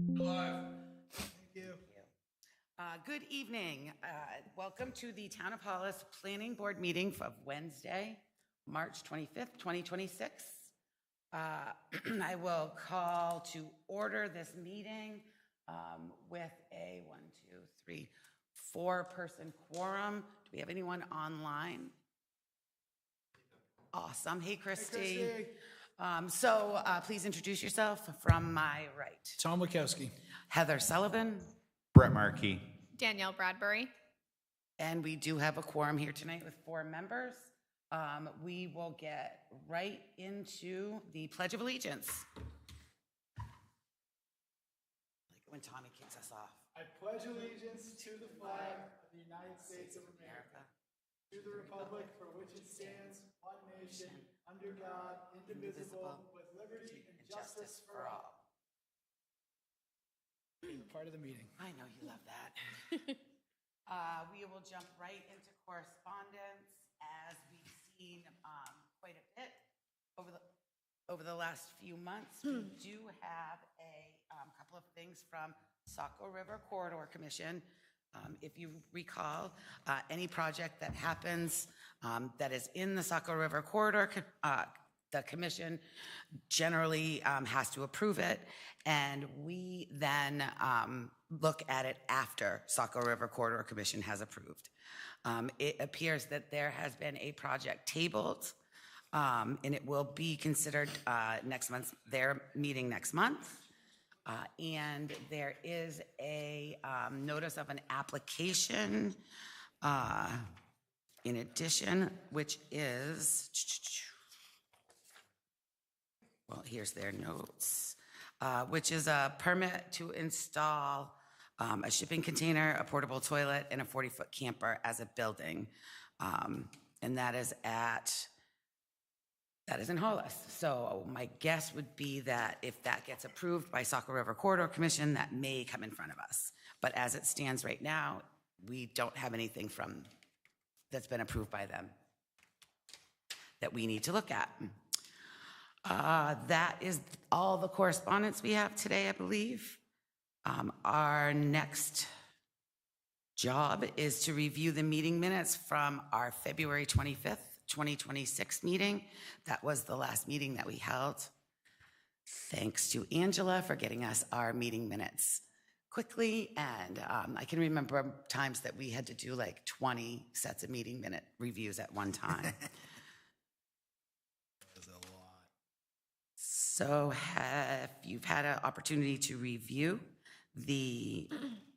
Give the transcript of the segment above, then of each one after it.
Live. Thank you. Good evening. Welcome to the Town of Hollis Planning Board meeting of Wednesday, March 25th, 2026. I will call to order this meeting with a 4-person quorum. Do we have anyone online? Awesome. Hey, Christy. Hey, Christy. Please introduce yourself from my right. Tom Wachowski. Heather Sullivan. Brett Markey. Danielle Bradbury. And we do have a quorum here tonight with 4 members. We will get right into the Pledge of Allegiance. Like when Tommy kicks us off. I pledge allegiance to the flag of the United States of America, to the republic for which it stands, one nation, under God, indivisible, with liberty and justice for all. Part of the meeting. I know you love that. We will jump right into correspondence as we've seen quite a bit over the last few months. We do have a couple of things from Saco River Corridor Commission. If you recall, any project that happens that is in the Saco River Corridor, the commission generally has to approve it, and we then look at it after Saco River Corridor Commission has approved. It appears that there has been a project tabled, and it will be considered next month, their meeting next month. And there is a notice of an application in addition, which is, well, here's their notes, which is a permit to install a shipping container, a portable toilet, and a 40-foot camper as a building. And that is in Hollis. So my guess would be that if that gets approved by Saco River Corridor Commission, that may come in front of us. But as it stands right now, we don't have anything that's been approved by them that we need to look at. That is all the correspondence we have today, I believe. Our next job is to review the meeting minutes from our February 25th, 2026 meeting. That was the last meeting that we held. Thanks to Angela for getting us our meeting minutes quickly. And I can remember times that we had to do like 20 sets of meeting minute reviews at one time. That's a lot. So have you've had an opportunity to review the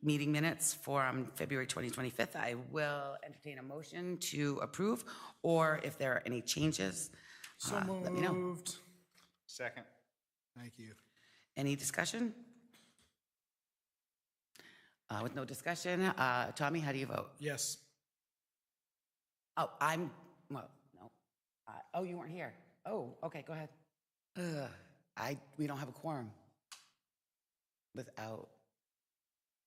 meeting minutes from February 25th, I will entertain a motion to approve, or if there are any changes, So moved. let me know. Second. Thank you. Any discussion? With no discussion, Tommy, how do you vote? Yes. Oh, no. Oh, you weren't here. Oh, okay, go ahead. We don't have a quorum without,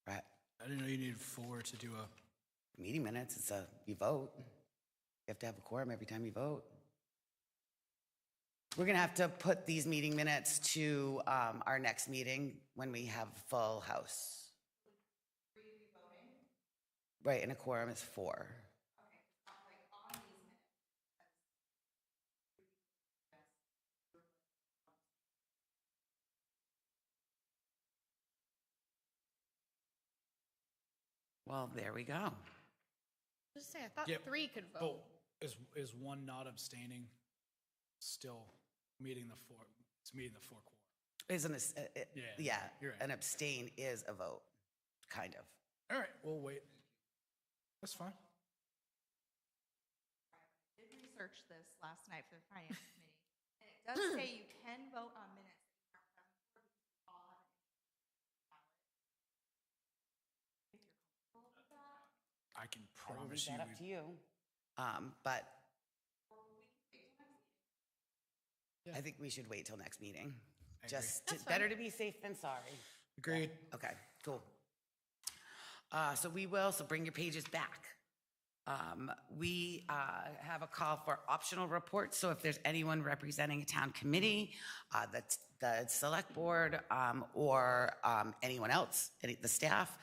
right? I didn't know you needed 4 to do a... Meeting minutes, you vote. You have to have a quorum every time you vote. We're gonna have to put these meeting minutes to our next meeting when we have full house. Right, and a quorum is 4. Well, there we go. Just say, I thought Yep. 3 could vote. Oh, is one not abstaining still meeting the 4? It's meeting the 4 quorum. Isn't yeah, you're right. an abstain is a vote, kind of. All right, we'll wait. That's fine. I did research this last night for the finance committee, and it does say you can vote on minutes that you aren't done before because you all have an ballot. If you're comfortable with that, I can I will leave promise you. that up to you. But Yeah. I think we should wait till next meeting. I agree. Better to be safe than sorry. Agreed. Okay, cool. So bring your pages back. We have a call for optional reports, so if there's anyone representing a town committee, the select board, or anyone else, the staff,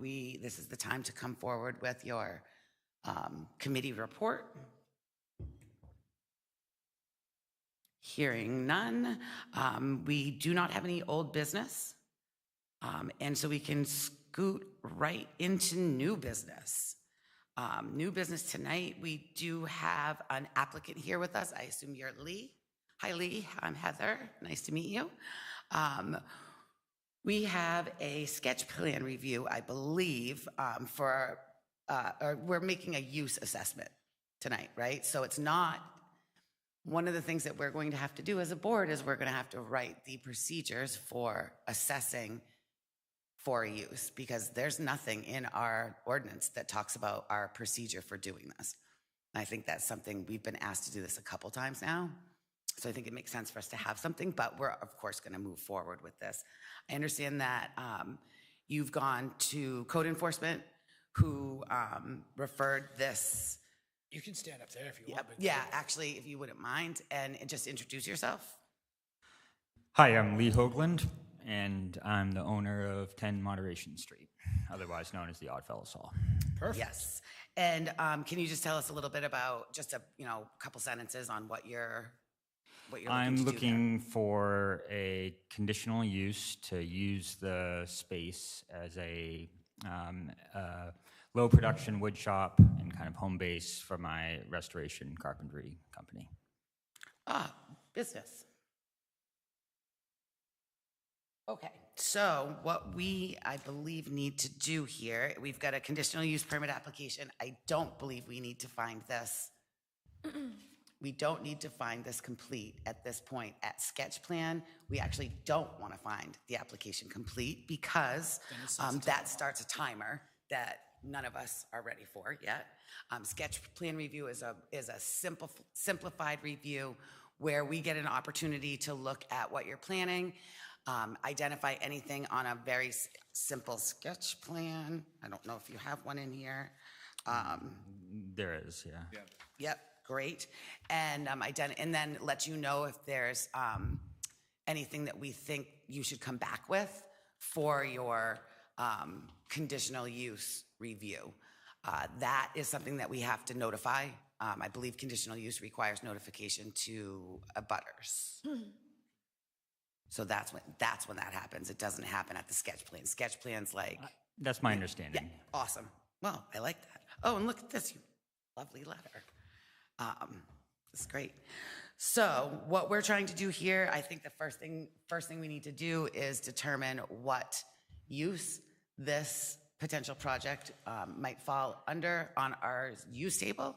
this is the time to come forward with your committee report. Hearing none, we do not have any old business, and so we can scoot right into new business. New business tonight, we do have an applicant here with us. I assume you're Lee. Hi, Lee. I'm Heather. Nice to meet you. We have a sketch plan review, I believe, or we're making a use assessment tonight, right? So it's not, one of the things that we're going to have to do as a board is we're going to have to write the procedures for assessing for use, because there's nothing in our ordinance that talks about our procedure for doing this. And I think that's something, we've been asked to do this a couple times now. So I think it makes sense for us to have something, but we're of course going to move forward with this. I understand that you've gone to code enforcement who referred this. You can stand up there if you want. But Yeah, actually, if you wouldn't mind, and just introduce yourself. Hi, I'm Lee Hoagland, and I'm the owner of 10 Moderation Street, otherwise known as the Oddfellows Hall. Perfect. Yes. And can you just tell us a little bit about, just a couple sentences on what you're I'm to do looking for a conditional use to use the space as a low production wood shop and kind of home base for my restoration carpentry company. Business. Okay, so what we, I believe, need to do here, we've got a conditional use permit application. I don't believe we need to find this. We don't need to find this complete at this point. At sketch plan, we actually don't want to find the application complete because that starts a timer that none of us are ready for yet. Sketch plan review is a simplified review where we get an opportunity to look at what you're planning, identify anything on a very simple sketch plan. I don't know if you have one in here. There is, yeah. Yep, great. And and then let you know if there's anything that we think you should come back with for your conditional use review. That is something that we have to notify. I believe conditional use requires notification to abutters. So that's when that happens. It doesn't happen at the sketch plan. Sketch plan's like... That's my understanding. Yeah, awesome. Well, I like that. Oh, and look at this lovely letter. It's great. So what we're trying to do here, I think the first thing we need to do is determine what use this potential project might fall under on our use table,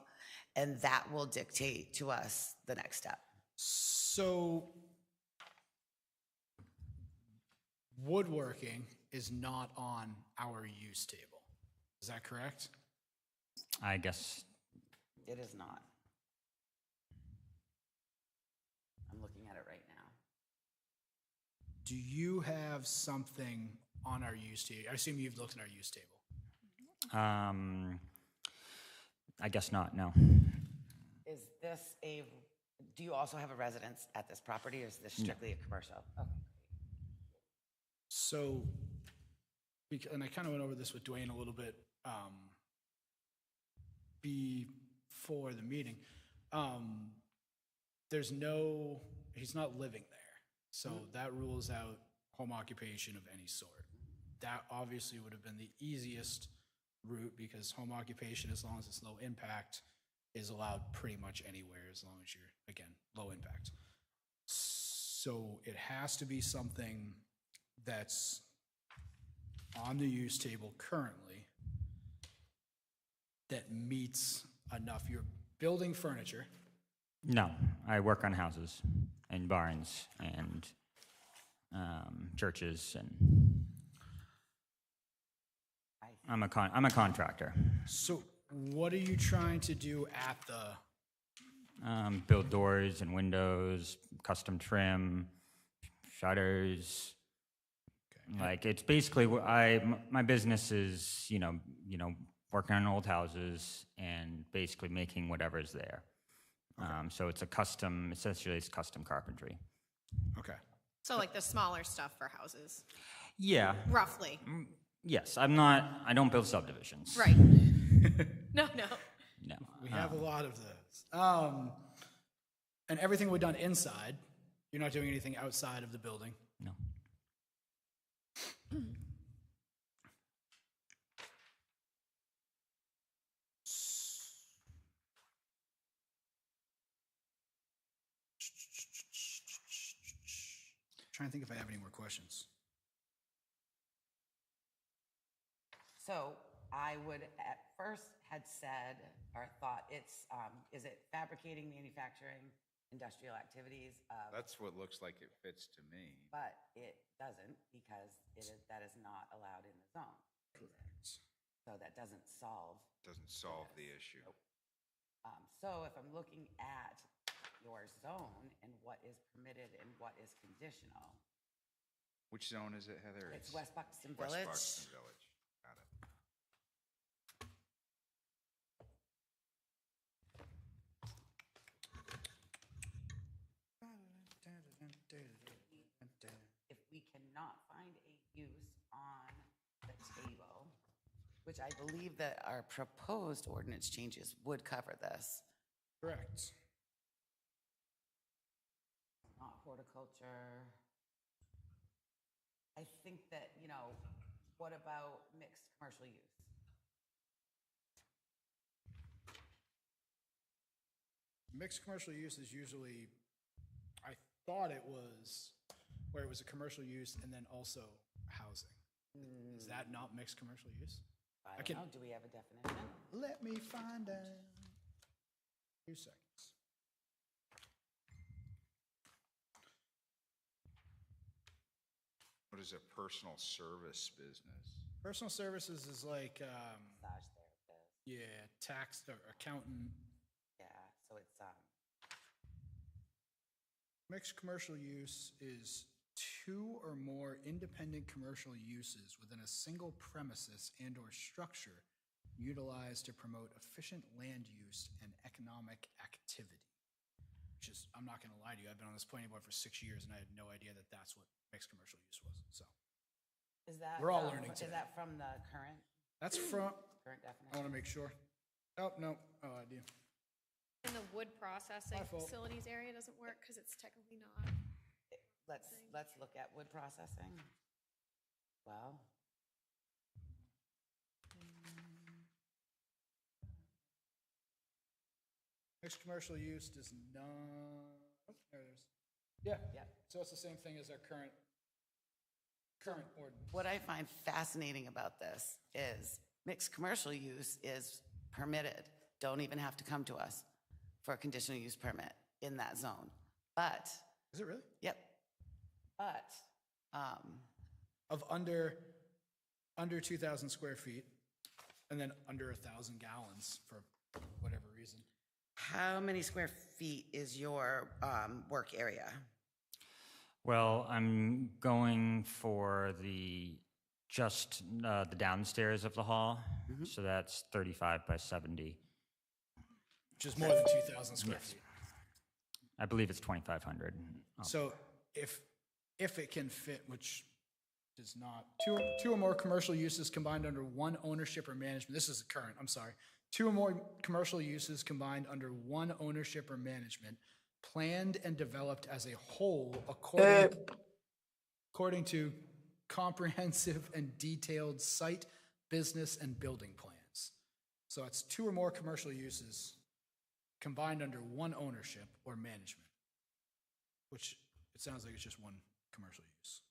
and that will dictate to us the next step. So woodworking is not on our use table. Is that correct? I guess. It is not. I'm looking at it right now. Do you have something on our use table? I assume you've looked at our use table. I guess not, no. Is this do you also have a residence at this property, or is this strictly a commercial? Okay. So, and I kind of went over this with Dwayne a little bit before the meeting. He's not living there. So that rules out home occupation of any sort. That obviously would have been the easiest route, because home occupation, as long as it's low impact, is allowed pretty much anywhere as long as you're, again, low impact. So it has to be something that's on the use table currently that meets enough. You're building furniture. No, I work on houses and barns and churches, and I'm a contractor. So what are you trying to do at the... Build doors and windows, custom trim, shutters. Okay. Like, it's basically my business is, working on old houses and basically making whatever's there. So it's essentially it's custom carpentry. Okay. So like the smaller stuff for houses, Yeah, roughly. yes, I don't build subdivisions. Right. No. No. We have a lot of those. And everything we've done inside. You're not doing anything outside of the building. No. Trying to think if I have any more questions. So I would at first had said or thought it's, is it fabricating, manufacturing, industrial activities of, That's what looks like it fits to me. but it doesn't because that is not allowed in the zone. So that doesn't solve. Doesn't solve the issue. So if I'm looking at your zone and what is permitted and what is conditional, Which zone is it, Heather? it's West Buxton West Village. Buxton Village. Got it. If we cannot find a use on the table, which I believe that our proposed ordinance changes would cover this, Correct. not horticulture. I think that, what about mixed commercial use? Mixed commercial use is usually, I thought it was where it was a commercial use and then also housing. Is that not mixed commercial use? I can- don't know, do we have a definition? Let me find out. 2 seconds. What is a personal service business? Personal services is like, Massage therapist, yeah, tax or accountant. yeah, so it's, Mixed commercial use is 2 or more independent commercial uses within a single premises and/or structure utilized to promote efficient land use and economic activity. Which is, I'm not going to lie to you, I've been on this planning board for 6 years and I had no idea that that's what mixed commercial use was. So is that? We're all from- learning Is today. that from the current that's from, I definition? want to make sure. Oh, no, oh, I do. And the wood processing My fault. facilities area doesn't work because it's technically not. Let's look at wood processing. Well, Mixed commercial use does not, oh, there it is. Yeah, yeah. so it's the same thing as our current ordinance. What I find fascinating about this is mixed commercial use is permitted. Don't even have to come to us for a conditional use permit in that zone. But, Is it really? yep, but, Of under 2,000 square feet, and then under 1,000 gallons for whatever reason. how many square feet is your work area? Well, I'm going for the downstairs of the hall, so that's 35 by 70. Which is more than 2,000 square Yes. feet. I believe it's 2,500. So if it can fit, which does not, two or more commercial uses combined under one ownership or management, this is current, I'm sorry. 2 or more commercial uses combined under one ownership or management, planned and developed as a whole according to comprehensive and detailed site, business, and building plans. So it's 2 or more commercial uses combined under one ownership or management, which it sounds like it's just one commercial use.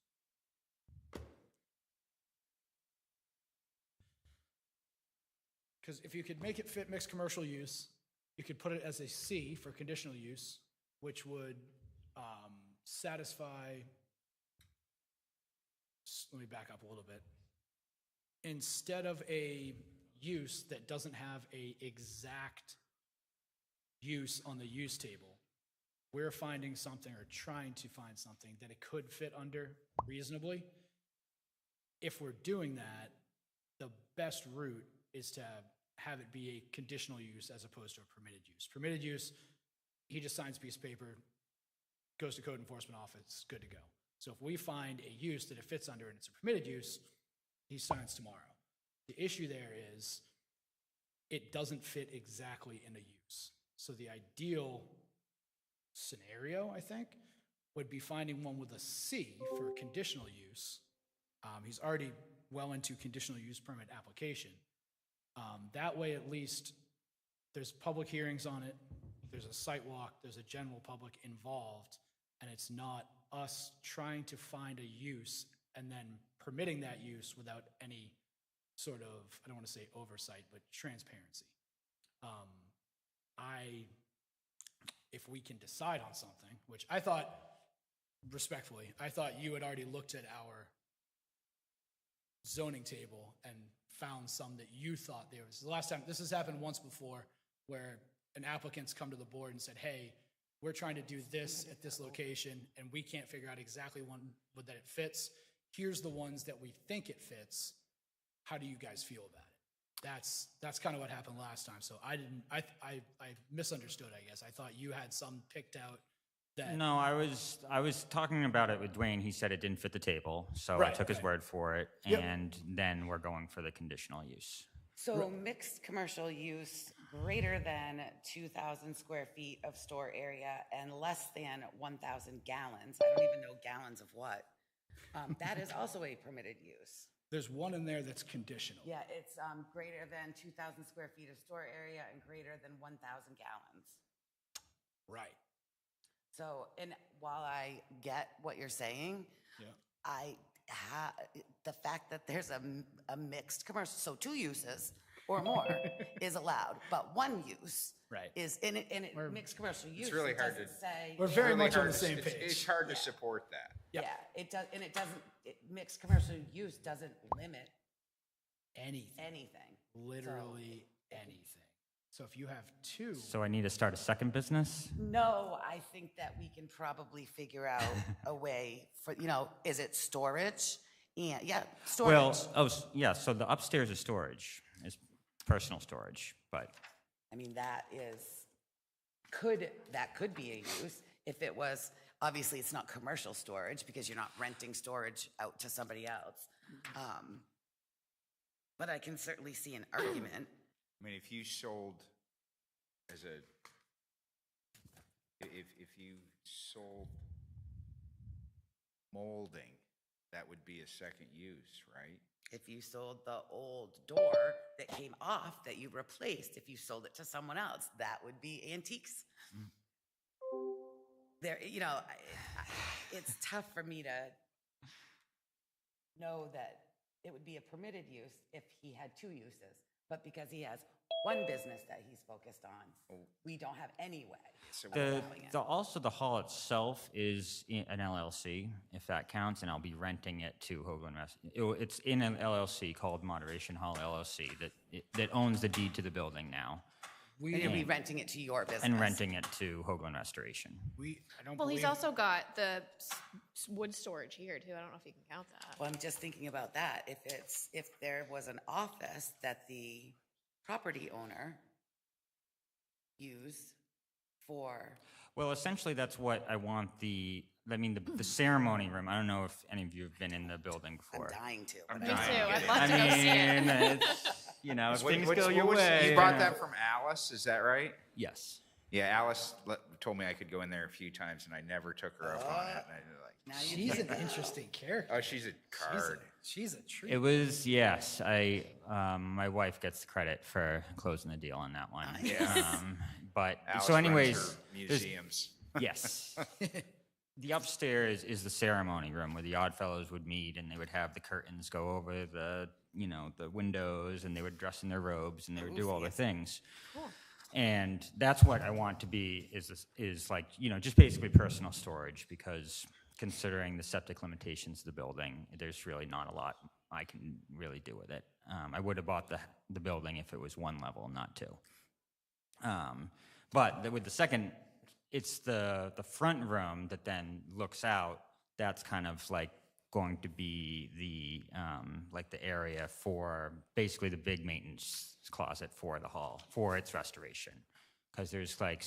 Because if you could make it fit mixed commercial use, you could put it as a C for conditional use, which would satisfy, let me back up a little bit. Instead of a use that doesn't have a exact use on the use table, we're finding something or trying to find something that it could fit under reasonably. If we're doing that, the best route is to have it be a conditional use as opposed to a permitted use. Permitted use, he just signs a piece of paper, goes to code enforcement office, good to go. So if we find a use that it fits under and it's a permitted use, he signs tomorrow. The issue there is it doesn't fit exactly in a use. So the ideal scenario, I think, would be finding one with a C for conditional use. He's already well into conditional use permit application. That way, at least, there's public hearings on it, there's a site walk, there's a general public involved, and it's not us trying to find a use and then permitting that use without any sort of, I don't want to say oversight, but transparency. If we can decide on something, which I thought, respectfully, I thought you had already looked at our zoning table and found some that you thought there was. The last time, this has happened once before, where an applicant's come to the board and said, hey, we're trying to do this at this location, and we can't figure out exactly one that it fits. Here's the ones that we think it fits. How do you guys feel about it? That's kind of what happened last time. So I misunderstood, I guess. I thought you had some picked out that. No, I was talking about it with Dwayne. He said it didn't fit the table, so I Right, took his right. word for it, Yep. and then we're going for the conditional use. So mixed commercial use greater than 2,000 square feet of store area and less than 1,000 gallons. I don't even know gallons of what. That is also a permitted use. There's one in there that's conditional. Yeah, it's greater than 2,000 square feet of store area and greater than 1,000 gallons. Right. So, and while I get what you're saying, Yeah. the fact that there's a mixed commercial, so 2 uses or more is allowed, but 1 use Right. is mixed commercial use. It's really it hard to. doesn't say. We're very really much on hard the to- same it's- page. It's hard to Yeah. support that. Yeah. Yeah, it does, and it doesn't, mixed commercial use doesn't limit Anything. anything. Literally anything. So if you have 2, So I need to start a second business? No, I think that we can probably figure out a way for, is it storage? And, yeah, storage. Well, yeah, so the upstairs is storage, is personal storage, but I mean, that could be a use if it was, obviously, it's not commercial storage because you're not renting storage out to somebody else. But I can certainly see an argument. I mean, if you sold as a, if you sold molding, that would be a second use, right? If you sold the old door that came off that you replaced, if you sold it to someone else, that would be antiques. There, it's tough for me to know that it would be a permitted use if he had 2 uses, but because he has 1 business that he's focused on, we don't have any way of allowing it. also the hall itself is an LLC, if that counts, and I'll be renting it to Hoagland Rest. It's in an LLC called Moderation Hall LLC that owns the deed to the building now, And you'll be renting it to your business. and renting it to Hoagland Restoration. I don't Well, believe. he's also got the wood storage here too. I don't know if you can count that. Well, I'm just thinking about that. If there was an office that the property owner used for, Well, essentially, that's what I want the ceremony room. I don't know if any of you have been in the building I'm before. dying to. I'm Me dying too. to get I'd in. love to go see it. If What- things what's- go what your was- way. You brought that from Alice, is that right? Yes. Yeah, Alice told me I could go in there a few times, and I never took her up on it. And I was like, Now you She's think an interesting character. oh, she's a card. She's a treat. It was, yes. My wife gets the credit for closing the deal on that one. Yeah. But, Alice so runs anyways, her there's- museums. yes. The upstairs is the ceremony room where the Oddfellows would meet, and they would have the curtains go over the windows, and they would dress in their robes, and they would do all the things. And that's what I want to be is like, just basically personal storage, because considering the septic limitations of the building, there's really not a lot I can really do with it. I would have bought the building if it was 1 level, not 2. But with the second, it's the front room that then looks out. That's kind of like going to be like the area for basically the big maintenance closet for the hall, for its restoration. Because there's like,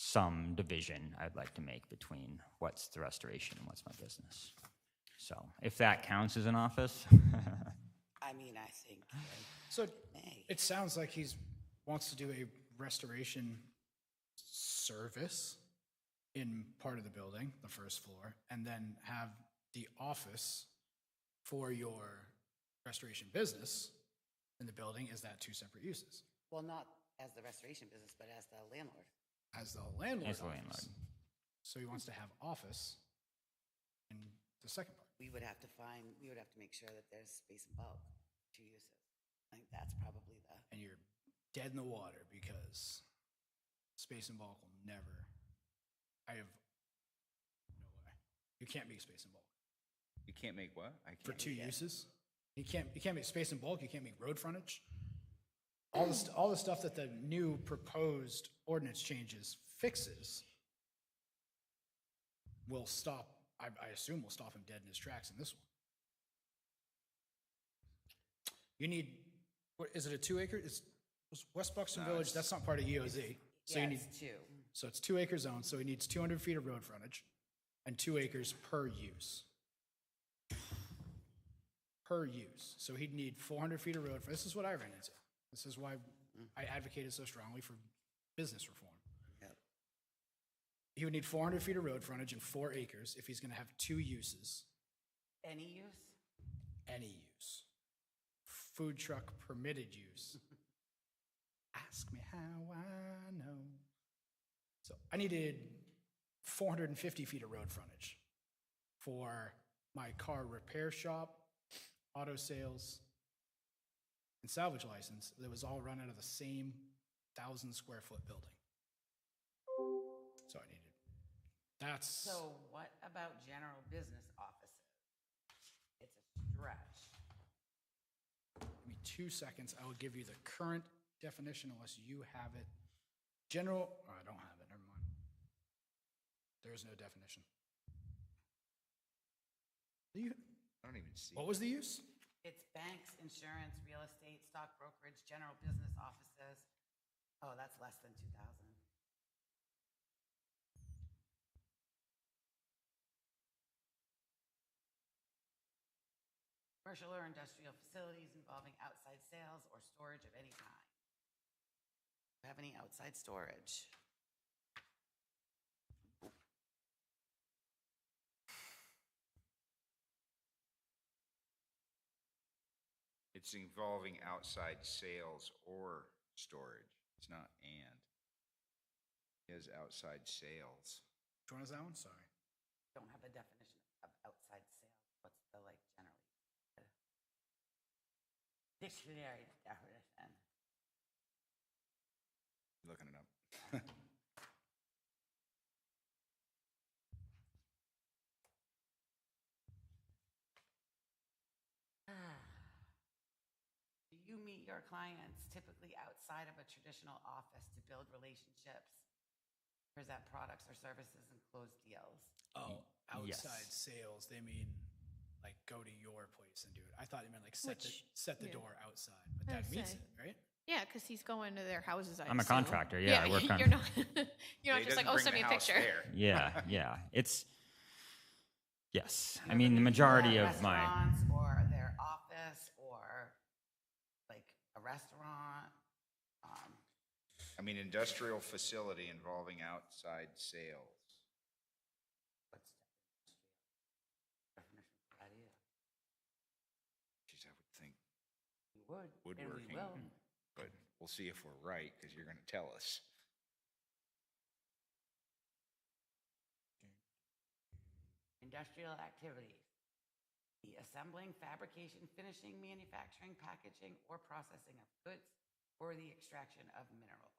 some division I'd like to make between what's the restoration and what's my business. So if that counts as an office, I mean, I think So may. it sounds like he's wants to do a restoration service in part of the building, the first floor, and then have the office for your restoration business in the building. Is that two separate uses? Well, not as the restoration business, but as the landlord. As the landlord. As the office. landlord. So he wants to have office in the second part. We would have to make sure that there's space and bulk, two uses. I think that's probably the, And you're dead in the water because space and bulk will never. I have no way. You can't make space and bulk You can't make what? I for can't. two uses. You can't make space and bulk. You can't make road frontage. All the stuff that the new proposed ordinance changes fixes will stop. I assume will stop him dead in his tracks in this one. You need. What is it? A 2 acre? It's West Buxton No, Village. it's- That's not part of EOZ. So yeah, you need. it's two. So it's 2 acre zone. So he needs 200 feet of road frontage, and 2 acres per use. Per use. So he'd need 400 feet of road. This is what I ran into. This is why I advocated so strongly for business reform. Yep. He would need 400 feet of road frontage and 4 acres if he's going to have 2 uses, Any use? any use. Food truck permitted use. Ask me how I know. So I needed 450 feet of road frontage for my car repair shop, auto sales, and salvage license that was all run out of the same 1,000 square foot building. So I needed, that's, So what about general business offices? It's a stretch. give me 2 seconds. I will give you the current definition unless you have it. General, oh, I don't have it, never mind. There is no definition. I don't even see. What was the use? It's banks, insurance, real estate, stock brokerage, general business offices. Oh, that's less than 2,000. Commercial or industrial facilities involving outside sales or storage of any kind. Do you have any outside storage? It's involving outside sales or storage. It's not and. It is outside sales. Which one is that one? Sorry. Don't have a definition of outside sales. What's the like generally? Dictionary definition. Looking it up. Do you meet your clients typically outside of a traditional office to build relationships, present products or services, and close deals? Oh, Yes. outside sales. They mean like go to your place and do it. I thought you meant like set Which- the yeah. door outside, but that I'd meets say. it, right? Yeah, because he's going to their houses. I'm a contractor, yeah, I work on- You're not. You're He not just like, doesn't oh, bring send the me a house picture. there. yeah, yeah. It's, yes. I You mean, ever the meet majority people at of my, restaurants or their office or like a restaurant. I mean, industrial facility involving outside sales. What's the definition for that is? Geez, I would think We would, and we woodworking, will. but we'll see if we're right because you're going to tell us. Industrial activities. The assembling, fabrication, finishing, manufacturing, packaging, or processing of goods or the extraction of minerals.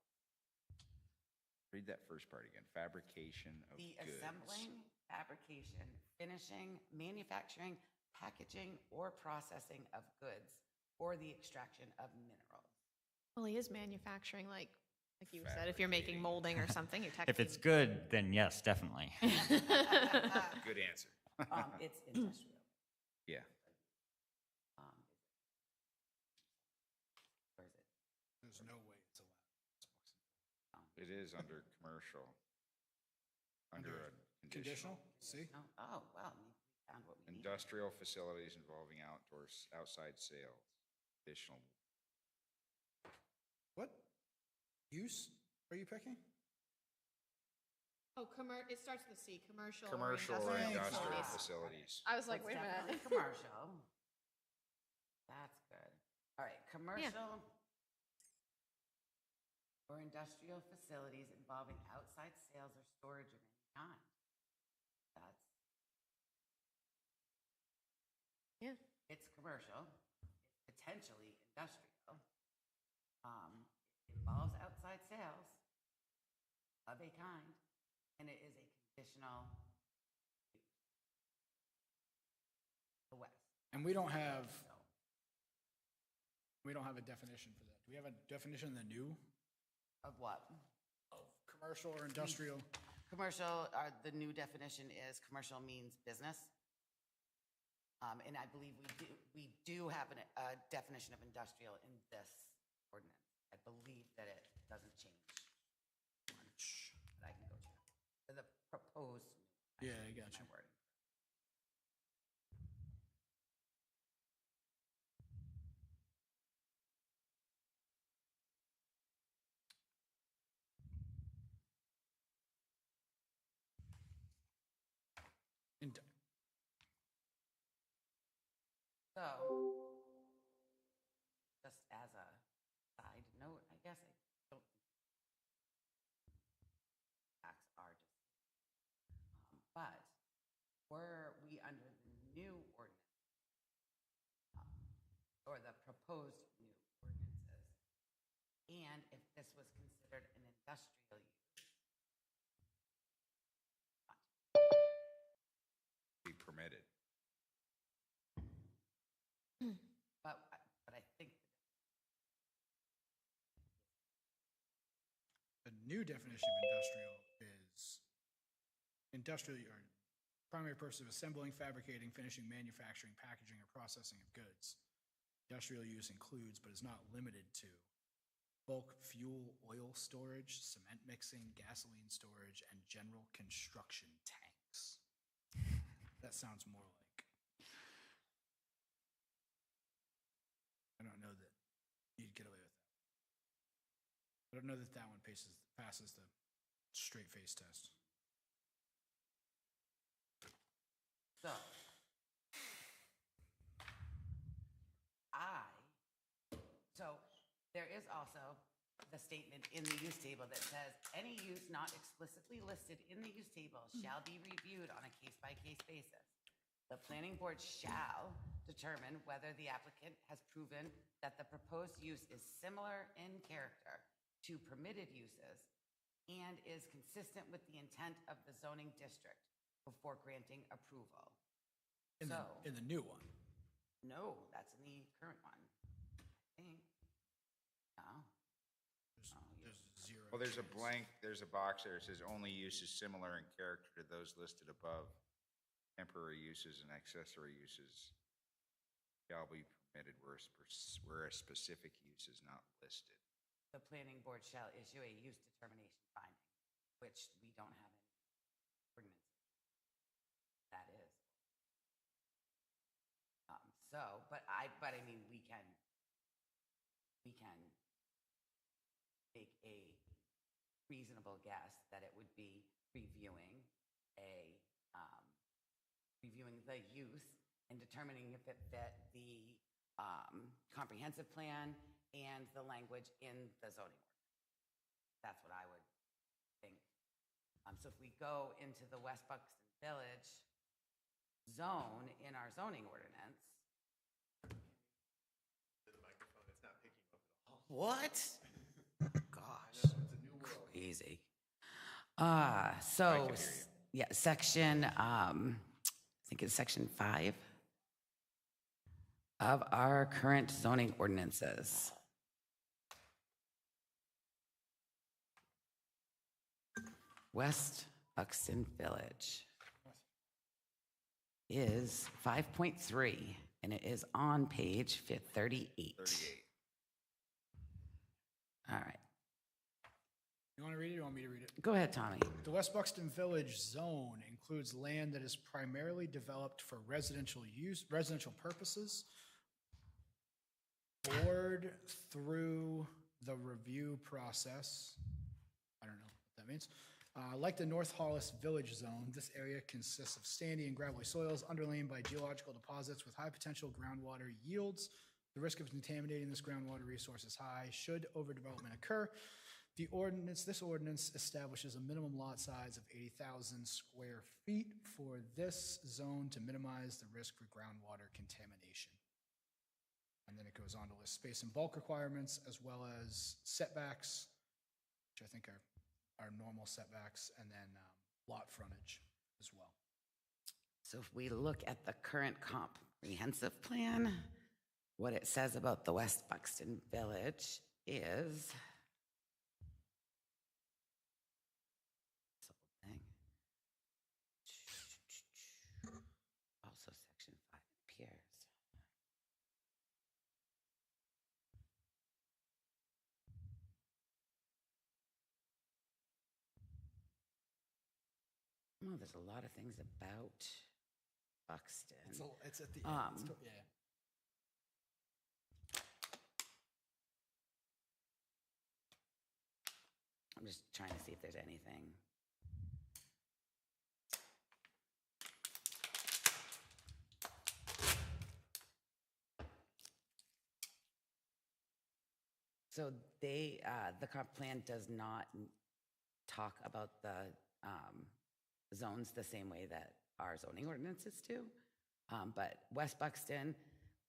Read that first part again. Fabrication of The goods. assembling, fabrication, finishing, manufacturing, packaging, or processing of goods or the extraction of minerals. Well, he is manufacturing, like you said, if you're making molding or something, you're technically. if it's good, then yes, definitely. Good answer. It's industrial. Yeah. Um, Where is it? There's no way it's allowed. It is under commercial. Under a conditional. See? No, oh, well, we found what we need. Industrial facilities involving outside sales, additional. What use are you picking? Oh, it starts with a C, commercial. Commercial or industrial facilities. I was like, It's wait a definitely minute. commercial. That's good. All right, commercial or industrial facilities involving outside sales or storage of any kind. That's, Yeah. it's commercial, it's potentially industrial. It involves outside sales of a kind, and it is a conditional use. The West. And we don't have So, a definition for that. Do we have a definition in the new of what? of commercial or industrial? Commercial, the new definition is commercial means business. And I believe we do have a definition of industrial in this ordinance. I believe that it doesn't change much, but I can go check. The proposed. Yeah, I got you. My wording. Ind- So, just as a side note, I guess I don't think facts are just, but were we under the new ordinance, or the proposed new ordinances, and if this was considered an industrial use, Be permitted. but I think The new definition of industrial is industrial or primary purpose of assembling, fabricating, finishing, manufacturing, packaging, or processing of goods. Industrial use includes, but is not limited to, bulk fuel oil storage, cement mixing, gasoline storage, and general construction tanks. That sounds more like. I don't know that you'd get away with that. I don't know that that one passes the straight face test. so. So there is also the statement in the use table that says, any use not explicitly listed in the use table shall be reviewed on a case-by-case basis. The planning board shall determine whether the applicant has proven that the proposed use is similar in character to permitted uses and is consistent with the intent of the zoning district before granting approval. In the new one. No, that's in the current one, I think. No. There's zero. Well, there's a chance. blank, there's a box there. It says only uses similar in character to those listed above. Temporary uses and accessory uses shall be permitted where a specific use is not listed. The planning board shall issue a use determination finding, which we don't have any ordinances. That is. But I mean, we can make a reasonable guess that it would be reviewing the use and determining if it fit the comprehensive plan and the language in the zoning ordinance. That's what I would think. So if we go into the West Buxton Village zone in our zoning ordinance. What? Gosh, crazy. So, yeah, section, I think it's section 5 of our current zoning ordinances. West Buxton Village. is 5.3, and it is on page 38. 38. All right. You want to read it or you want me to read it? Go ahead, Tommy. The West Buxton Village zone includes land that is primarily developed for residential use, residential purposes. Board through the review process. I don't know what that means. Like the North Hollis Village Zone, this area consists of sandy and gravelly soils underlain by geological deposits with high potential groundwater yields. The risk of contaminating this groundwater resource is high should overdevelopment occur. This ordinance establishes a minimum lot size of 80,000 square feet for this zone to minimize the risk for groundwater contamination. And then it goes on to list space and bulk requirements as well as setbacks, which I think are normal setbacks, and then lot frontage as well. So if we look at the current comprehensive plan, what it says about the West Buxton Village is, also section 5 appears. Oh, there's a lot of things about Buxton. It's at the end. Yeah. I'm just trying to see if there's anything. So the comp plan does not talk about the zones the same way that our zoning ordinances do. But West Buxton,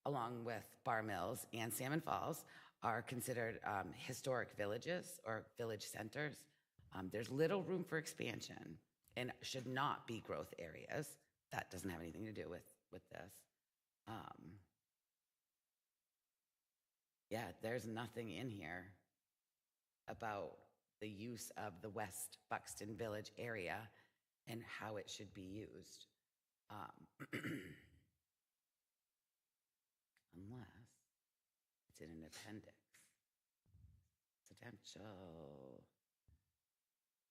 along with Bar Mills and Salmon Falls, are considered historic villages or village centers. There's little room for expansion and should not be growth areas. That doesn't have anything to do with this. Yeah, there's nothing in here about the use of the West Buxton Village area and how it should be used. Unless it's in an appendix. Residential.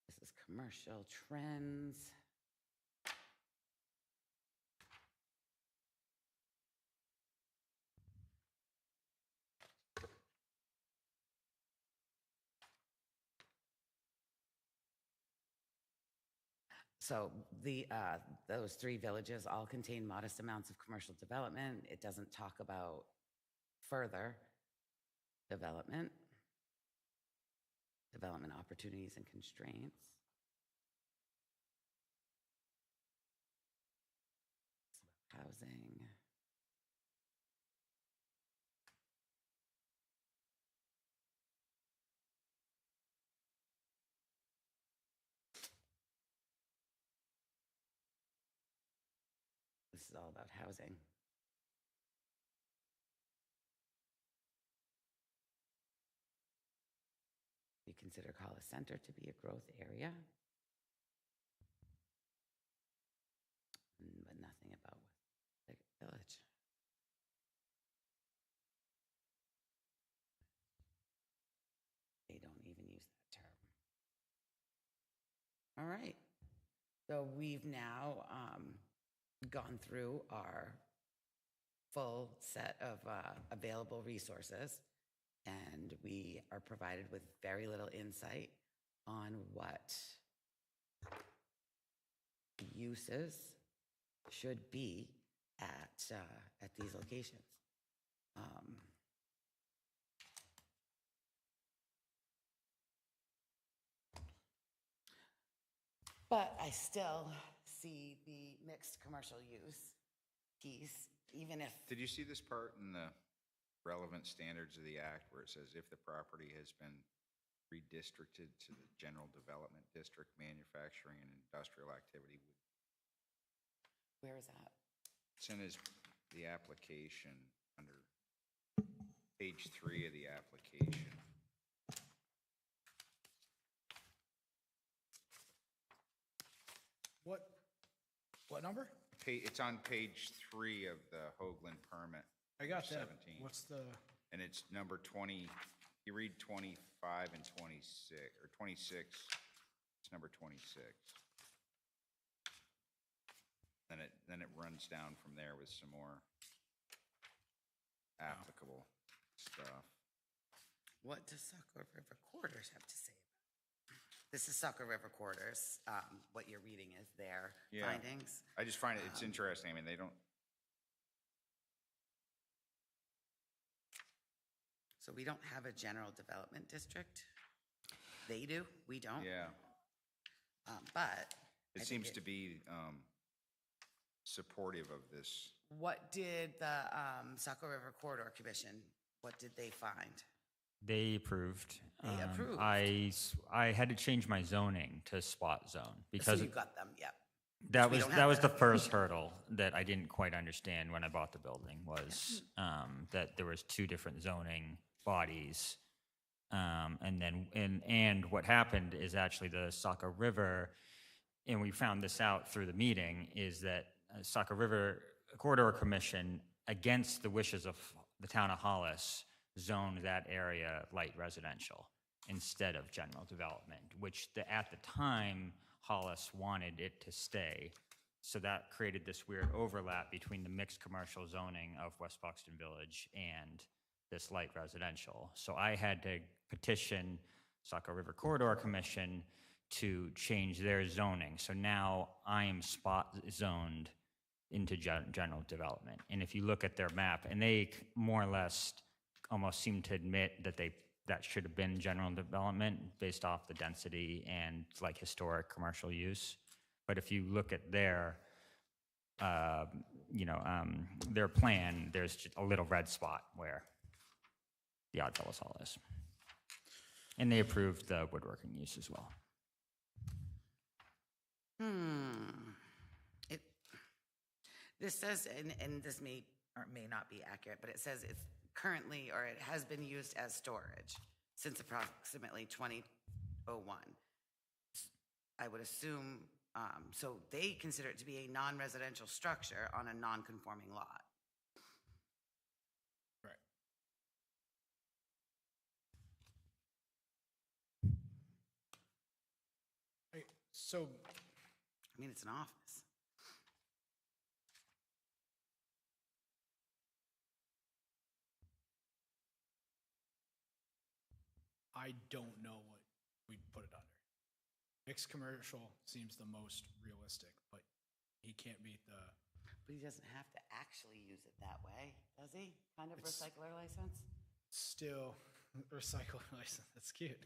This is commercial trends. So those three villages all contain modest amounts of commercial development. It doesn't talk about further development opportunities and constraints. It's about housing. This is all about housing. You consider Hollis Center to be a growth area, but nothing about the village. They don't even use that term. All right. So we've now gone through our full set of available resources, and we are provided with very little insight on what uses should be at these locations. But I still see the mixed commercial use piece, even if. Did you see this part in the relevant standards of the act where it says if the property has been redistricted to the general development district, manufacturing and industrial activity would. Where is that? It's in the application under page 3 of the application. What number? it's on page 3 of the Hoagland permit. I got that. 17. What's the, And it's number 20, you read 25 and 26, or 26, it's number 26. Then it runs down from there with some more applicable stuff. What does Saco River Corridors have to say about it? This is Saco River Corridors. What you're reading is their Yeah. findings. I just find it's interesting. I mean, they don't, So we don't have a general development district. They do, we don't. yeah. But. I It think seems to be supportive of this. What did the Saco River Corridor Commission, what did they find? They approved. They approved. I had to change my zoning to spot zone So because you got them, yep. that we was don't that have was that. the first hurdle that I didn't quite understand when I bought the building was that there was 2 different zoning bodies, and then and what happened is actually the Saco River, and we found this out through the meeting, is that Saco River Corridor Commission, against the wishes of the town of Hollis, zoned that area light residential instead of general development, which at the time Hollis wanted it to stay. So that created this weird overlap between the mixed commercial zoning of West Buxton Village and this light residential. So I had to petition Saco River Corridor Commission to change their zoning. So now I am spot zoned into general development. And if you look at their map, and they more or less almost seem to admit that that should have been general development based off the density and like historic commercial use. But if you look at their plan, there's just a little red spot where the Odd Fellows Hall is. And they approved the woodworking use as well. This says, and this may or may not be accurate, but it says it's currently, or it has been used as storage since approximately 2001. I would assume, so they consider it to be a non-residential structure on a non-conforming lot. right. So, I mean, it's an office. I don't know what we'd put it under. Mixed commercial seems the most realistic, but he can't meet the, But he doesn't have to actually use it that way, does he? Kind of It's- recycler license? still recycle license, that's cute.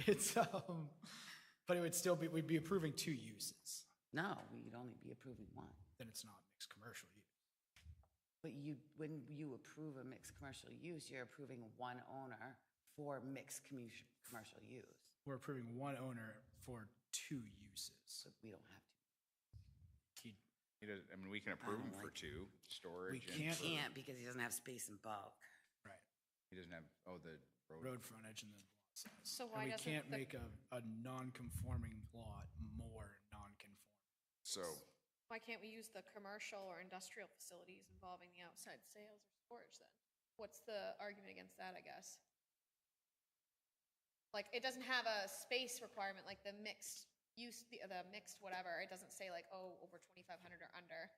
It's, but it would still be, we'd be approving 2 uses, No, we'd only be approving one. then it's not mixed commercial use. But when you approve a mixed commercial use, you're approving one owner for mixed commercial use. We're approving one owner for 2 uses. So we don't have to. He does, I mean, we can approve him don't for like 2, storage. We and can't- He can't because he doesn't have space in bulk. Right. He doesn't have, the Road frontage and then lot size. So And why we doesn't can't the- make a non-conforming lot more non-conforming. So, Why can't we use the commercial or industrial facilities involving the outside sales or storage then? What's the argument against that, I guess? Like, it doesn't have a space requirement like the mixed use, the mixed whatever. It doesn't say like, oh, over 2,500 or under.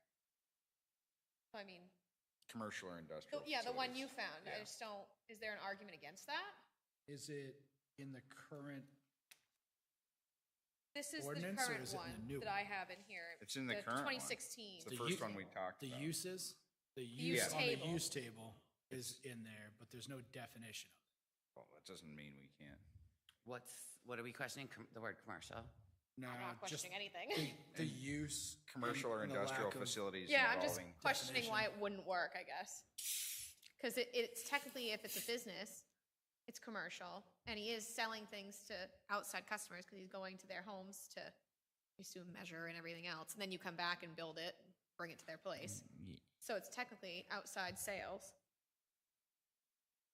So, I mean, commercial or industrial. yeah, the one you facilities. found, I Yeah. just don't, is there an argument against that? Is it in the current, This is the Ordinance, or current is it in one the new that one? I have in here. It's in the current one. 2016. It's the The first u- one we talked the about. uses? The use use on the table. use table is in there, but there's no definition of it. Well, that doesn't mean we can't. What are we questioning? The word commercial? No, I'm not just questioning anything. the use. Commercial or and the industrial lack of- facilities Yeah, I'm just involving. questioning why it wouldn't work, I guess. Because it's technically, if it's a business, it's commercial, and he is selling things to outside customers because he's going to their homes to, I assume, measure and everything else. And then you come back and build it, bring it to their place. So it's technically outside sales.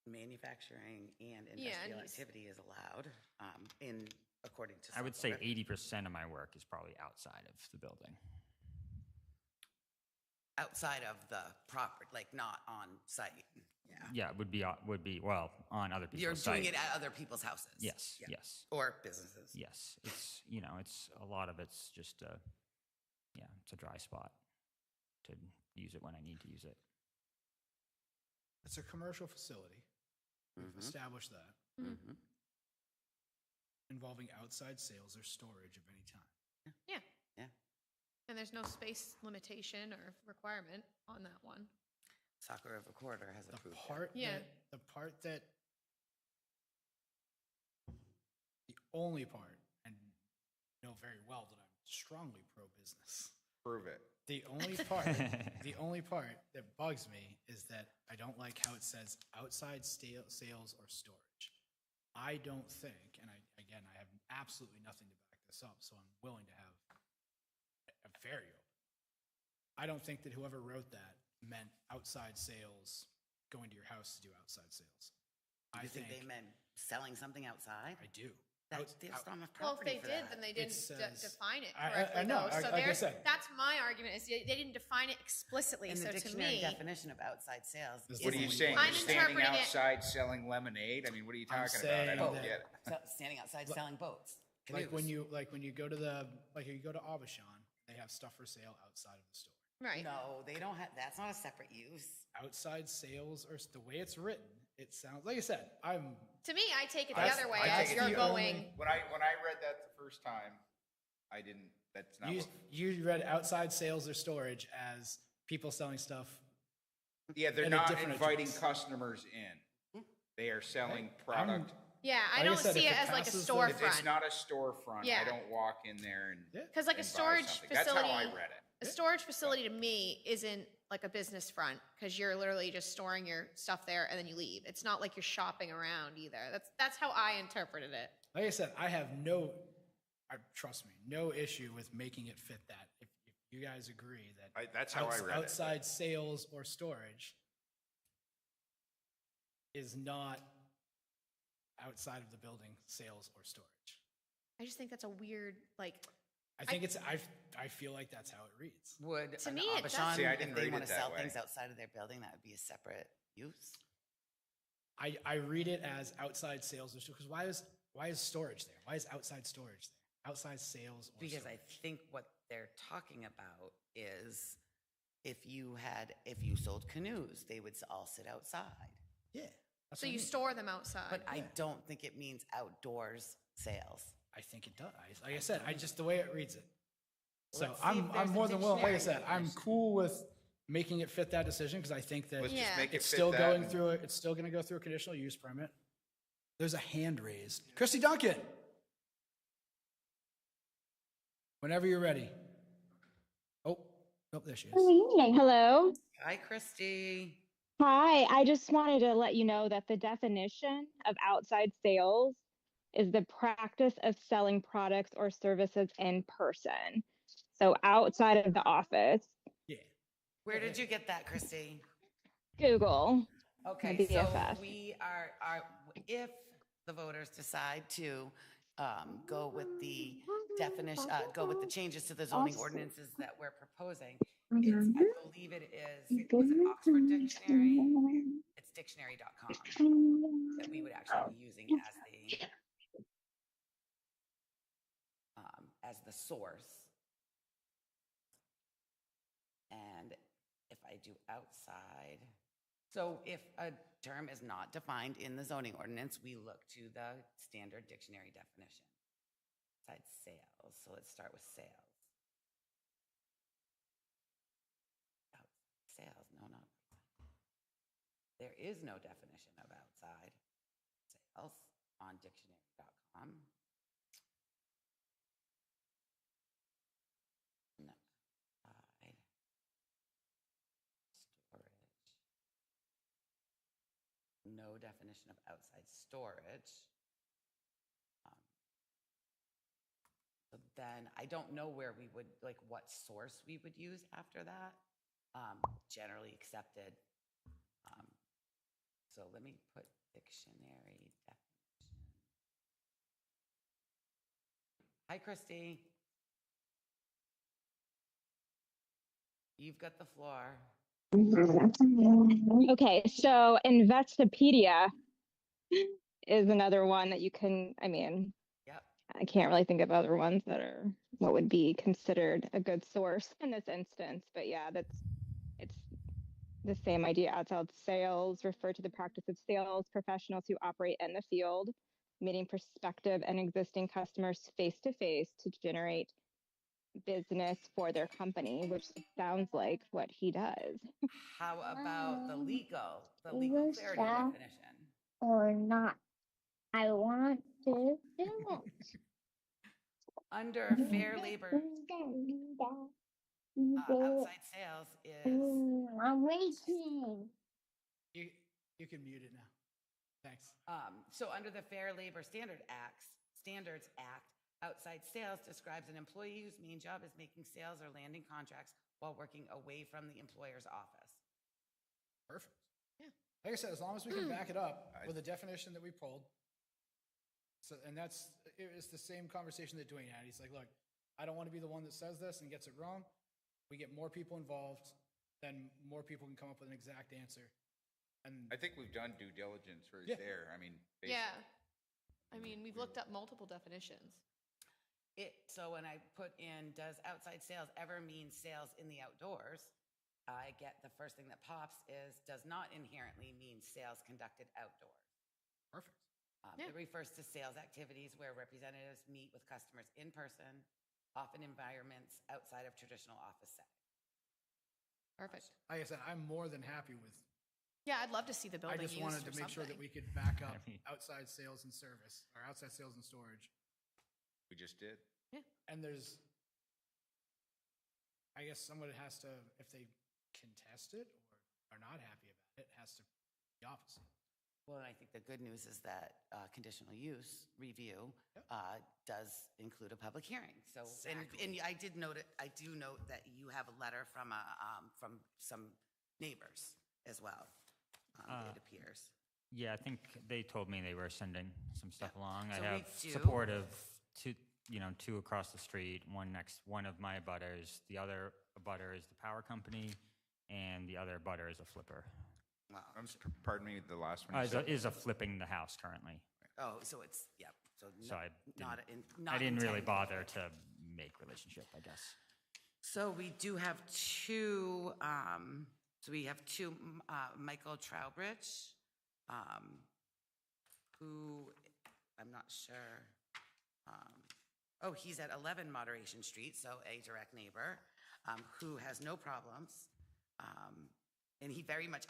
Manufacturing and Yeah, and industrial he's- activity is allowed according to. I would Saco say River. 80% of my work is probably outside of the building. outside of the property, like not on site. Yeah. Yeah, would be, well, on other You're people's doing site. it at other people's houses. Yes, Yeah. yes, Or businesses. yes. It's, it's, a lot of it's just, it's a dry spot to use it when I need to use it. It's a commercial facility. We've established that. Mhm. Involving outside sales or storage of any kind. Yeah. Yeah. And there's no space limitation or requirement on that one. Saco River Corridor has The approved it. part Yeah. that, the part that, the only part, and you know very well that I'm strongly pro-business. Prove it. The only part that bugs me is that I don't like how it says outside sales or storage. I don't think, and again, I have absolutely nothing to back this up, so I'm willing to have a very open. I don't think that whoever wrote that meant outside sales, going to your house to do outside sales. You think they meant selling something outside? I do. There's not enough Well, if property they for did, that. then they didn't says- define it I correctly, know, though. So like I said. that's my argument, is they didn't define it explicitly, In so the to dictionary me. definition of outside sales. Is What are you Isn't- saying? I'm You're standing interpreting it- outside selling lemonade? I mean, what are you I'm talking about? I saying don't that- get it. Standing outside selling boats. Like when canoes. you go to you go to Abishan, they have stuff for sale outside of the store. Right. No, they don't have, that's not a separate use. Outside sales, or the way it's written, it sounds, like I said, To me, I take it the That's- other way, I as take it you're the going, When I read that the first time, I didn't, that's not what, you read outside sales or storage as people selling stuff. yeah, they're in a not different inviting address. customers in. They are selling I'm- product. yeah, I Like I don't said, see if it it as like a passes the- It's storefront. not a storefront. Yeah. I don't walk in there and. Yeah. Because like a and buy storage something. That's how I facility, read it. a storage facility to me isn't like a business front, because you're literally just storing your stuff there and then you leave. It's not like you're shopping around either. That's how I interpreted it. Like I said, I have trust me, no issue with making it fit that. If you guys agree that That's how I read it. outside sales or storage is not outside of the building sales or storage. I just think that's a weird, like, I think I feel like that's how it reads. Would To an me, it does- Abishan, See, I if didn't they read want it to that sell way. things outside of their building, that would be a separate use? I read it as outside sales or because why is storage there? Why is outside storage there? Outside sales or Because storage. I think what they're talking about is if you sold canoes, they would all sit outside. Yeah. That's so what I you mean. store them outside. But I don't think it means outdoors sales. I think it does. Like I said, the way it reads it. So Let's see if there's I'm a more than willing. Like I dictionary said, I'm definition. cool with making it fit that decision because I think that Let's just Yeah. make it it's fit still that going and- through it. It's still going to go through a conditional use permit. There's a hand raised. Christy Duncan. Whenever you're ready. Oh, there she is. Hello. Hi, Christy. Hi. I just wanted to let you know that the definition of outside sales is the practice of selling products or services in person. So outside of the office. Yeah. Where did you get that, Christy? Google. Okay, My so BFF. we are, if the voters decide to go with the definition, go with the changes to the zoning ordinances that we're proposing, it's, I believe it is, was it Oxford Dictionary? It's dictionary.com that we would actually be using as the source. And if I do outside, so if a term is not defined in the zoning ordinance, we look to the standard dictionary definition. Outside sales, so let's start with sales. Outside sales, no, not outside. There is no definition of outside sales on dictionary.com. No, outside storage. No definition of outside storage. So then I don't know where we would, like what source we would use after that. Generally accepted. So let me put dictionary definition. Hi, Christy. You've got the floor. Okay, so Investopedia is another one that you can, I mean, Yep. I can't really think of other ones that are what would be considered a good source in this instance, but yeah, it's the same idea. Outside sales refer to the practice of sales professionals who operate in the field, meeting prospective and existing customers face to face to generate business for their company, which sounds like what he does. How about the legal Either clarity that definition? or not. I want to do it. Under fair labor, outside sales is, I'm waiting. You can mute it now. Thanks. so under the Fair Labor Standards Act, outside sales describes an employee whose main job is making sales or landing contracts while working away from the employer's office. Perfect. Yeah. Like I said, as long as we can back it up with a definition that we pulled. So, and it's the same conversation that Dwayne had. He's like, look, I don't want to be the one that says this and gets it wrong. We get more people involved, then more people can come up with an exact answer. And I think we've done due diligence right Yeah. there. I mean, Yeah. basically. I mean, we've looked up multiple definitions. So when I put in, does outside sales ever mean sales in the outdoors? I get the first thing that pops is does not inherently mean sales conducted outdoors. perfect. It refers to sales activities where representatives meet with customers in person, often environments outside of traditional office settings. Perfect. Like I said, I'm more than happy with. Yeah, I'd love to see the I building just used wanted for to make sure that something. we could back up I mean- outside sales and service or outside sales and storage. We just did. And there's, I guess someone has to, if they contest it or are not happy about it, has to be the opposite. Well, I think the good news is that conditional use review does include a public hearing. So, and I did note it. I do note that you have a letter from some neighbors as well. It appears. Yeah, I think they told me they were sending some stuff along. So I we have do- support of two across the street, one of my butters. The other butter is the power company, and the other butter is a flipper. Wow. Pardon me, the last one. You said? Is a flipping the house currently. Oh, so it's yeah. So, So I not I didn't really intended. bother to make relationship, I guess. So we do have two. Michael Trowbridge, who I'm not sure. He's at 11 Moderation Street, so a direct neighbor, who has no problems, and he very much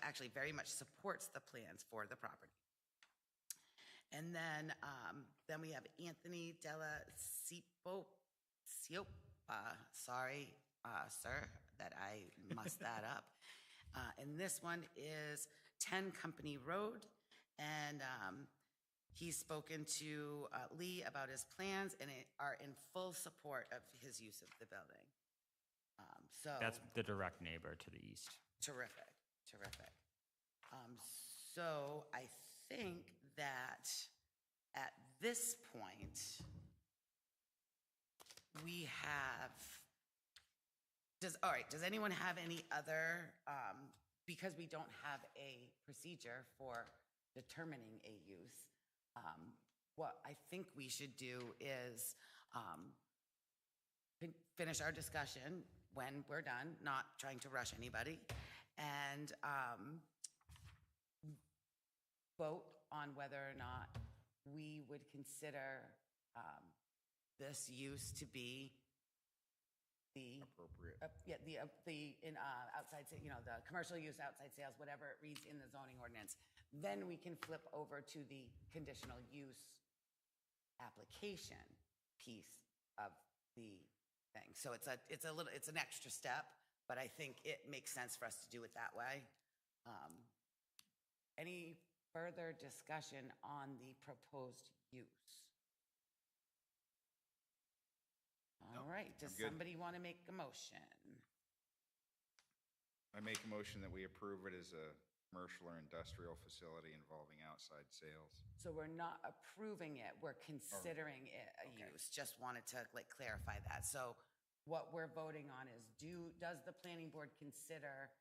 supports the plans for the property. And then we have Anthony Della Cioppa. Sorry, sir, that I messed that up. And this one is 10 Company Road, and he's spoken to Lee about his plans and are in full support of his use of the building. So That's the direct neighbor to the east. terrific. So I think that at this point, we have, does anyone have any other, because we don't have a procedure for determining a use, what I think we should do is finish our discussion when we're done, not trying to rush anybody, and vote on whether or not we would consider this use to be the Appropriate. outside, the commercial use, outside sales, whatever it reads in the zoning ordinance. Then we can flip over to the conditional use application piece of the thing. So it's an extra step, but I think it makes sense for us to do it that way. Any further discussion on the proposed use? All right, does I'm good. somebody want to make a motion? I make a motion that we approve it as a commercial or industrial facility involving outside sales. So we're not approving it, we're considering it a okay. use. Just wanted to clarify that. So what we're voting on is, does the planning board consider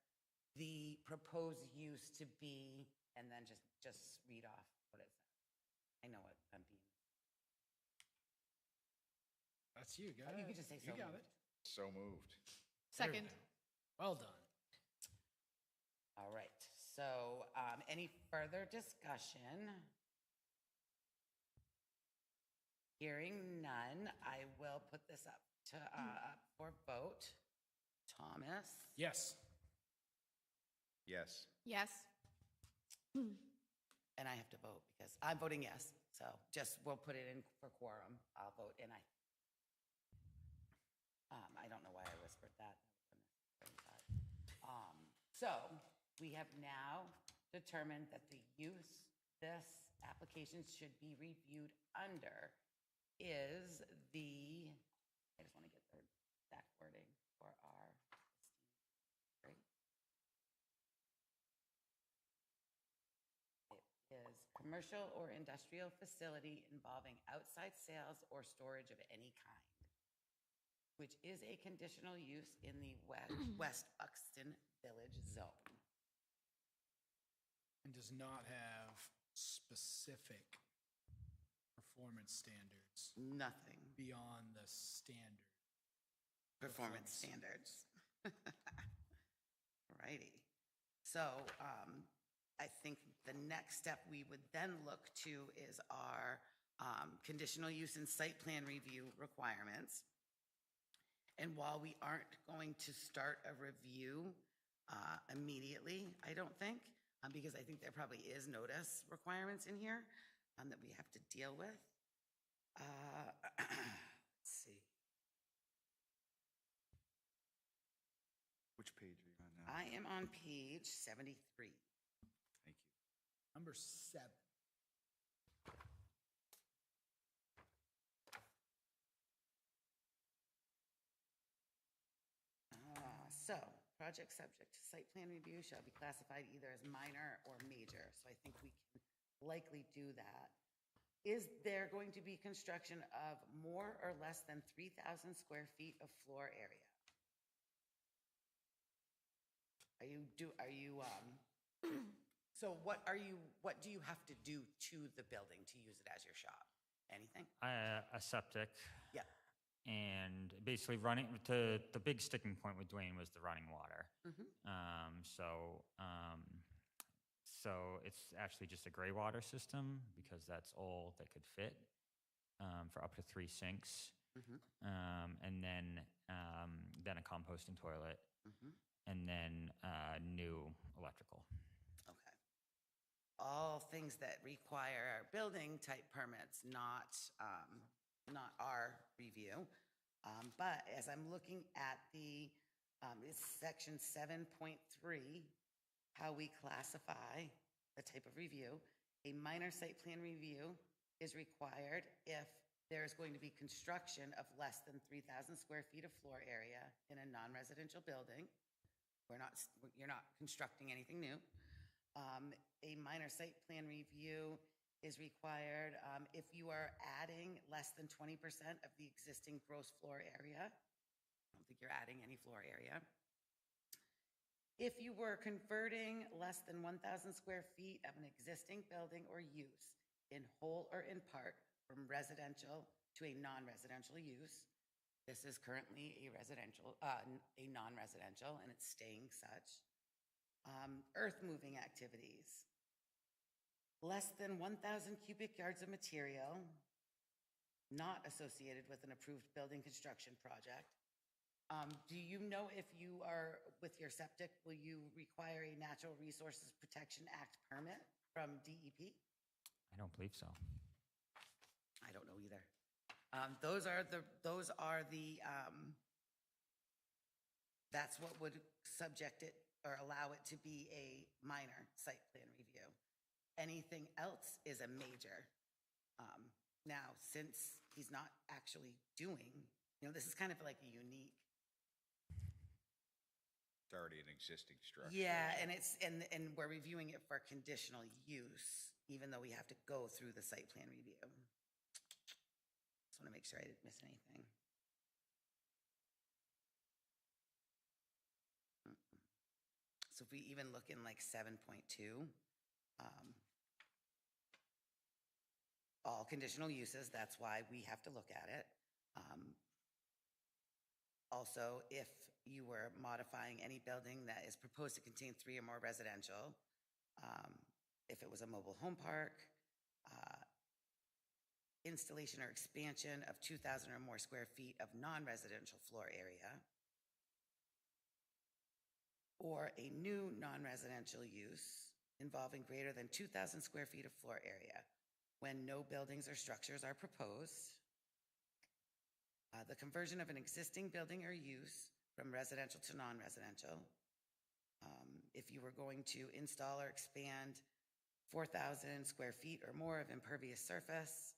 the proposed use to be, and then just read off what it says. I know what I'm being. That's you, go You ahead. could just say You so got moved. it. So moved. There we Second. go. Well done. All right, so any further discussion? Hearing none, I will put this up to, up for vote. Thomas? Yes. Yes. Yes. And I have to vote because I'm voting yes, so just, we'll put it in for quorum. I'll vote and I don't know why I whispered that. So we have now determined that the use this application should be reviewed under is the, I just want to get the exact wording for our esteemed, great. It is commercial or industrial facility involving outside sales or storage of any kind, which is a conditional use in the West Buxton Village Zone. And does not have specific performance standards Nothing. beyond the standard. Performance standards. Righty. So I think the next step we would then look to is our conditional use and site plan review requirements. And while we aren't going to start a review immediately, I don't think, because I think there probably is notice requirements in here that we have to deal with. Let's see. Which page are you on now? I am on page 73. Thank you. Number 7. So, project subject to site plan review shall be classified either as minor or major. So I think we can likely do that. Is there going to be construction of more or less than 3,000 square feet of floor area? So what do you have to do to the building to use it as your shop? Anything? A septic. Yeah. And basically the big sticking point with Dwayne was the running water. So it's actually just a gray water system because that's all that could fit for up to 3 sinks. And then a composting toilet, and then new electrical. Okay. All things that require building type permits, not our review. But as I'm looking at it's section 7.3, how we classify the type of review, a minor site plan review is required if there is going to be construction of less than 3,000 square feet of floor area in a non-residential building. You're not constructing anything new. A minor site plan review is required if you are adding less than 20% of the existing gross floor area. I don't think you're adding any floor area. If you were converting less than 1,000 square feet of an existing building or use in whole or in part from residential to a non-residential use, this is currently a non-residential, and it's staying such. Earth moving activities. Less than 1,000 cubic yards of material not associated with an approved building construction project. Do you know if you are, with your septic, will you require a Natural Resources Protection Act permit from DEP? I don't believe so. I don't know either. That's what would subject it or allow it to be a minor site plan review. Anything else is a major. Now, since he's not actually doing, this is kind of like a unique. It's already an existing structure. Yeah, and we're reviewing it for conditional use, even though we have to go through the site plan review. Just want to make sure I didn't miss anything. So if we even look in like 7.2, all conditional uses, that's why we have to look at it. Also, if you were modifying any building that is proposed to contain 3 or more residential, if it was a mobile home park, installation or expansion of 2,000 or more square feet of non-residential floor area, or a new non-residential use involving greater than 2,000 square feet of floor area when no buildings or structures are proposed, the conversion of an existing building or use from residential to non-residential, if you were going to install or expand 4,000 square feet or more of impervious surface,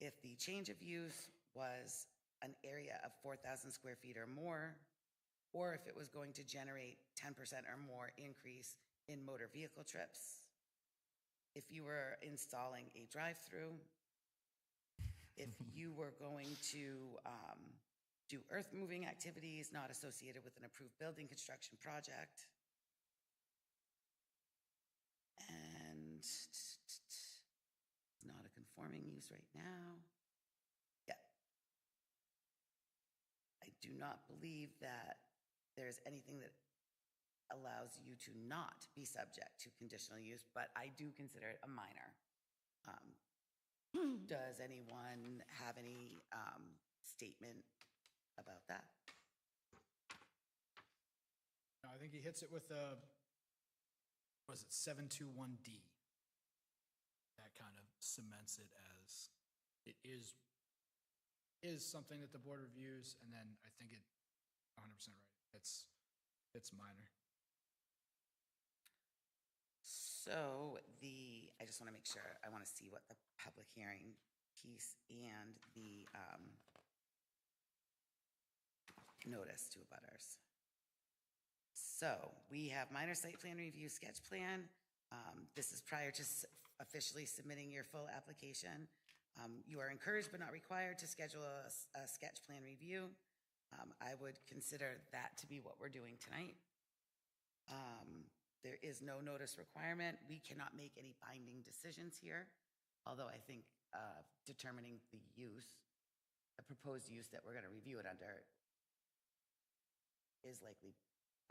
if the change of use was an area of 4,000 square feet or more, or if it was going to generate 10% or more increase in motor vehicle trips, if you were installing a drive-through, if you were going to do earth-moving activities not associated with an approved building construction project, and it's not a conforming use right now. Yeah. I do not believe that there's anything that allows you to not be subject to conditional use, but I do consider it a minor. Does anyone have any statement about that? No, I think he hits it with a, what is it, 721D. That kind of cements it as it is something that the board reviews, and then I think it 100% right. It's minor. So I just want to make sure, I want to see what the public hearing piece and the notice to abutters. So we have minor site plan review sketch plan. This is prior to officially submitting your full application. You are encouraged but not required to schedule a sketch plan review. I would consider that to be what we're doing tonight. There is no notice requirement. We cannot make any binding decisions here, although I think determining the use, the proposed use that we're going to review it under is likely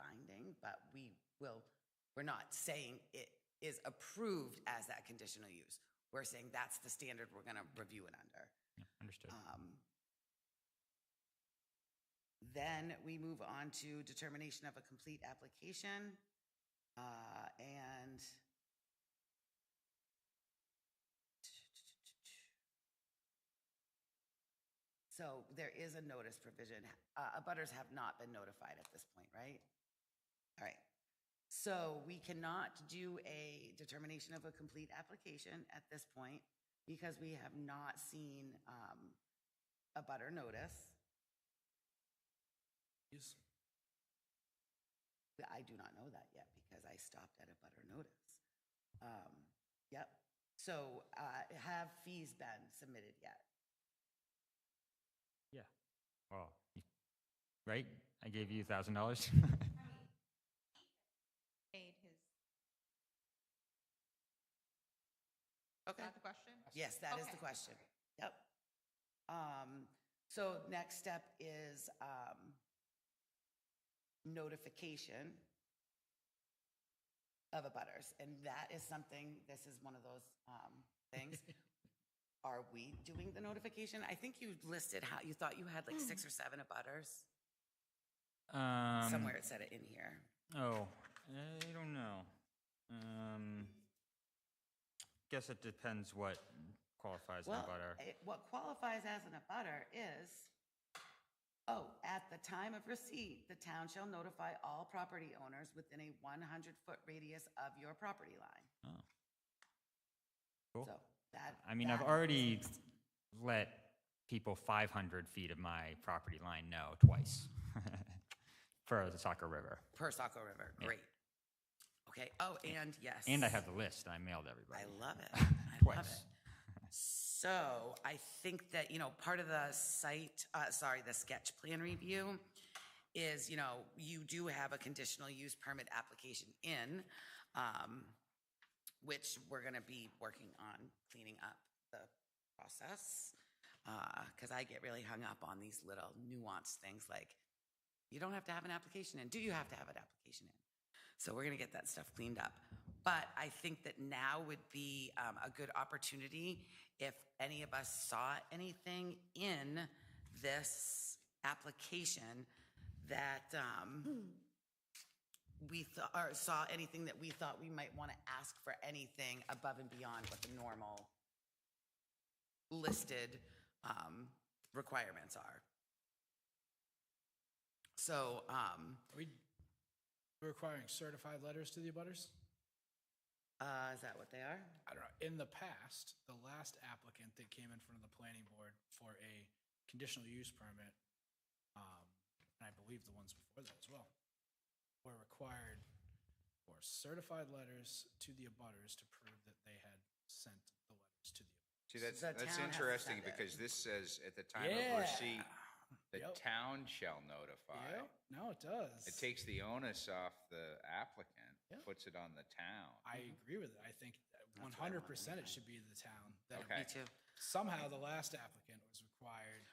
binding, but we're not saying it is approved as that conditional use. We're saying that's the standard we're going to review it under. Yeah, understood. Then we move on to determination of a complete application. And so there is a notice provision. Abutters have not been notified at this point, right? All right. So we cannot do a determination of a complete application at this point because we have not seen a butter notice. Yes. I do not know that yet because I stopped at a butter notice. Yep. So have fees been submitted yet? Yeah. Well, right? I gave you $1,000. Paid his, Okay. is that the question? Yes, that is the Okay. question. Yep. So next step is notification of abutters, and that is something, this is one of those things. Are we doing the notification? I think you listed how you thought you had like 6 or 7 abutters. Somewhere it said it in here. Oh, I don't know. Guess it depends what qualifies an abutter. What qualifies as an abutter is, at the time of receipt, the town shall notify all property owners within a 100-foot radius of your property line. Oh. Cool. So that. I mean, I've that already is- let people 500 feet of my property line know twice for the Saco River. Per Saco River, Yeah. great. Okay, and yes. And I have the list. I mailed everybody. I love it. I love Twice. it. So I think that, part of the the sketch plan review is, you do have a conditional use permit application in, which we're gonna be working on cleaning up the process. Because I get really hung up on these little nuanced things like, you don't have to have an application in. Do you have to have an application in? So we're gonna get that stuff cleaned up. But I think that now would be a good opportunity if any of us saw anything in this application that we thought, or saw anything that we thought we might want to ask for anything above and beyond what the normal listed requirements are. So, Are we requiring certified letters to the abutters? is that what they are? I don't know. In the past, the last applicant that came in front of the planning board for a conditional use permit, and I believe the ones before that as well, were required for certified letters to the abutters to prove that they had sent the letters to the abutters. See, The that's town has to interesting send it. because this says at the time of receipt, the Yep. town shall notify. Yep. No, it does. It takes the onus off the applicant, Yep. puts it on the town. I agree with it. I think what I 100% wanted. it should be the town. That Okay. Me too. Somehow the last applicant was required.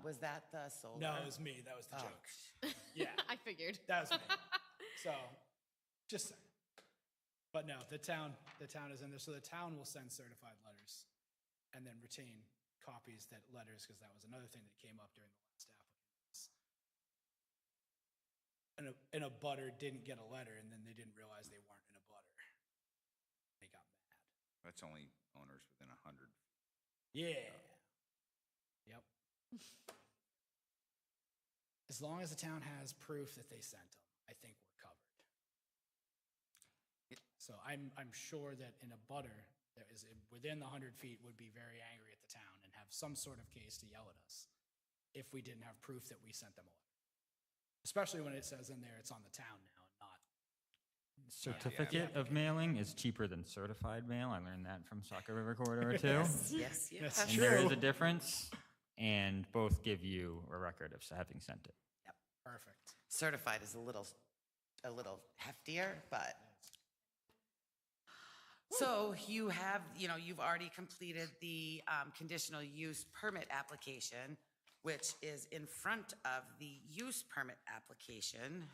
Was that the solar? No, it was me. That was the Oh. joke. Yeah, I figured. that was me. So, just saying. But no, the town is in there. So the town will send certified letters and then retain copies that letters, because that was another thing that came up during the last applicant. And a butter didn't get a letter, and then they didn't realize they weren't in a butter. They got mad. That's only owners within 100. Yeah. Yep. As long as the town has proof that they sent them, I think we're covered. So I'm sure that in a butter that is within the 100 feet would be very angry at the town and have some sort of case to yell at us if we didn't have proof that we sent them a letter. Especially when it says in there it's on the town now and not. Certificate of mailing is cheaper than certified mail. I learned that from Saco River Corridor too. Yes, That's yes. And there is true. a difference, and both give you a record of having sent it. Perfect. Certified is a little heftier, but. So you have, you've already completed the conditional use permit application, which is in front of the use permit application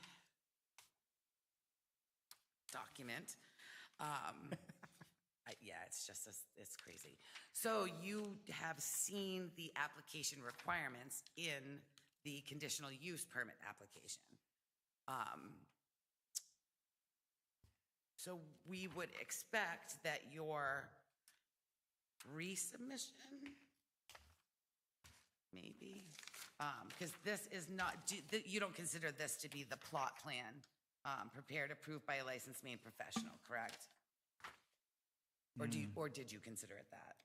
document. Yeah, it's just, it's crazy. So you have seen the application requirements in the conditional use permit application. So we would expect that your resubmission, maybe, because this is not, you don't consider this to be the plot plan prepared, approved by a licensed main professional, correct? Or did you consider it that?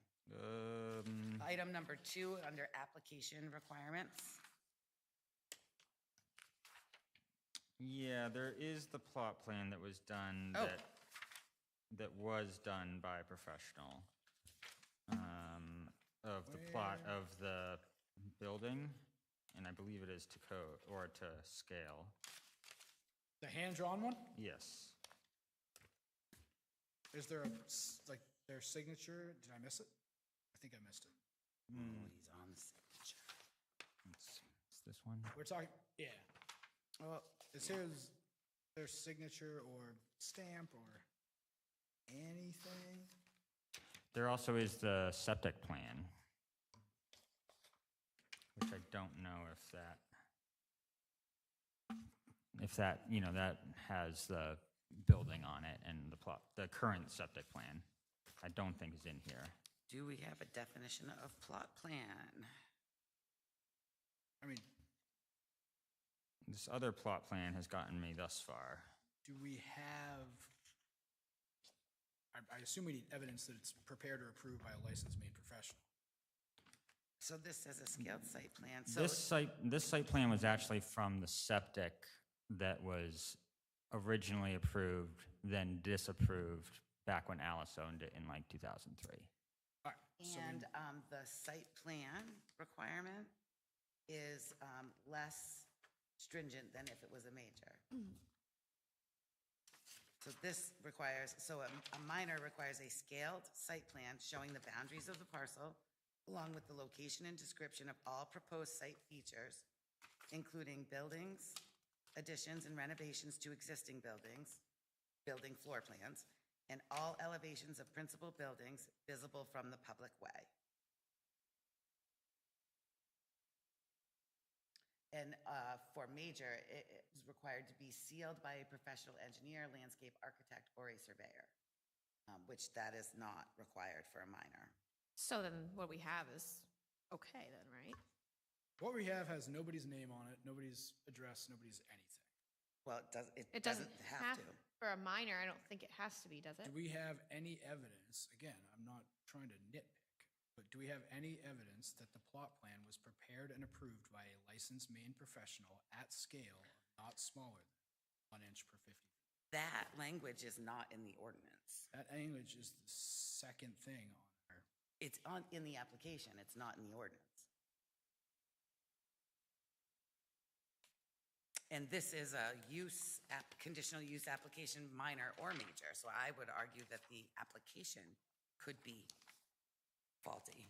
Item number 2 under application requirements. Yeah, there is the plot plan that was done Oh. that was done by a professional of the plot of the building, and I believe it is to code or to scale. The hand-drawn one? Yes. Is there like their signature? Did I miss it? I think I missed it. Oh, he's on the signature. Let's see. Is this one? We're talking, yeah. Well, is here's their signature or stamp or anything? There also is the septic plan, which I don't know if that, that has the building on it and the current septic plan, I don't think is in here. Do we have a definition of plot plan? I mean, This other plot plan has gotten me thus far. do we have, I assume we need evidence that it's prepared or approved by a licensed main professional. So this says a scaled site plan. So This site plan was actually from the septic that was originally approved, then disapproved back when Alice owned it in like 2003. All right, so and the site plan requirement is less stringent than if it was a major. So this requires, a minor requires a scaled site plan showing the boundaries of the parcel, along with the location and description of all proposed site features, including buildings, additions and renovations to existing buildings, building floor plans, and all elevations of principal buildings visible from the public way. And for major, it is required to be sealed by a professional engineer, landscape architect, or a surveyor, which that is not required for a minor. So then what we have is okay then, right? What we have has nobody's name on it, nobody's address, nobody's anything. Well, It doesn't doesn't have have, to. for a minor, I don't think it has to be, does it? Do we have any evidence, again, I'm not trying to nitpick, but do we have any evidence that the plot plan was prepared and approved by a licensed Maine professional at scale, not smaller than 1 inch per 50 feet? That language is not in the ordinance. That language is the second thing on our, It's in the application, it's not in the ordinance. And this is a conditional use application, minor or major, so I would argue that the application could be faulty.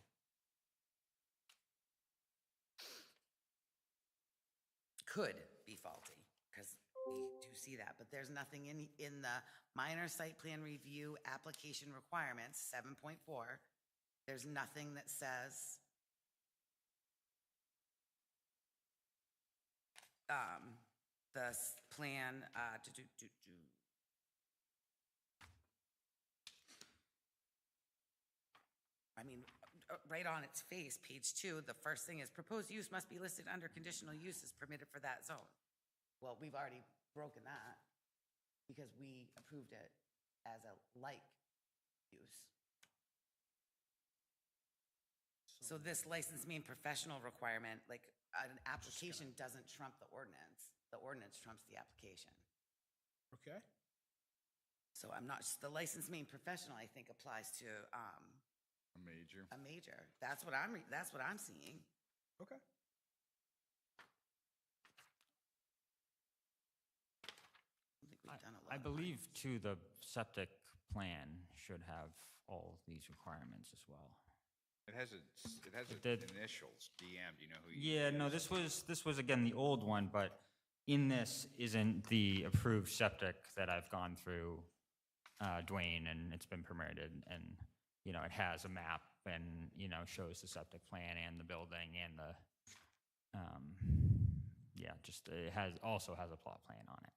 Could be faulty, because we do see that, but there's nothing in the minor site plan review application requirements, 7.4, there's nothing that says the plan, I mean, right on its face, page 2, the first thing is proposed use must be listed under conditional uses permitted for that zone. Well, we've already broken that because we approved it as a like use. So this licensed Maine professional requirement, like an application doesn't trump the ordinance. The ordinance trumps the application. okay? So I'm not, the licensed Maine professional, I think, applies to A major. a major. That's what I'm seeing. Okay. I think we've done a lot. I of believe minors. too, the septic plan should have all these requirements as well. It has It did. initials, DM, do you know who you? Yeah, no, this was again the old one, but in this isn't the approved septic that I've gone through, Dwayne, and it's been permitted, and, you know, it has a map and, you know, shows the septic plan and the building and the, yeah, just, also has a plot plan on it.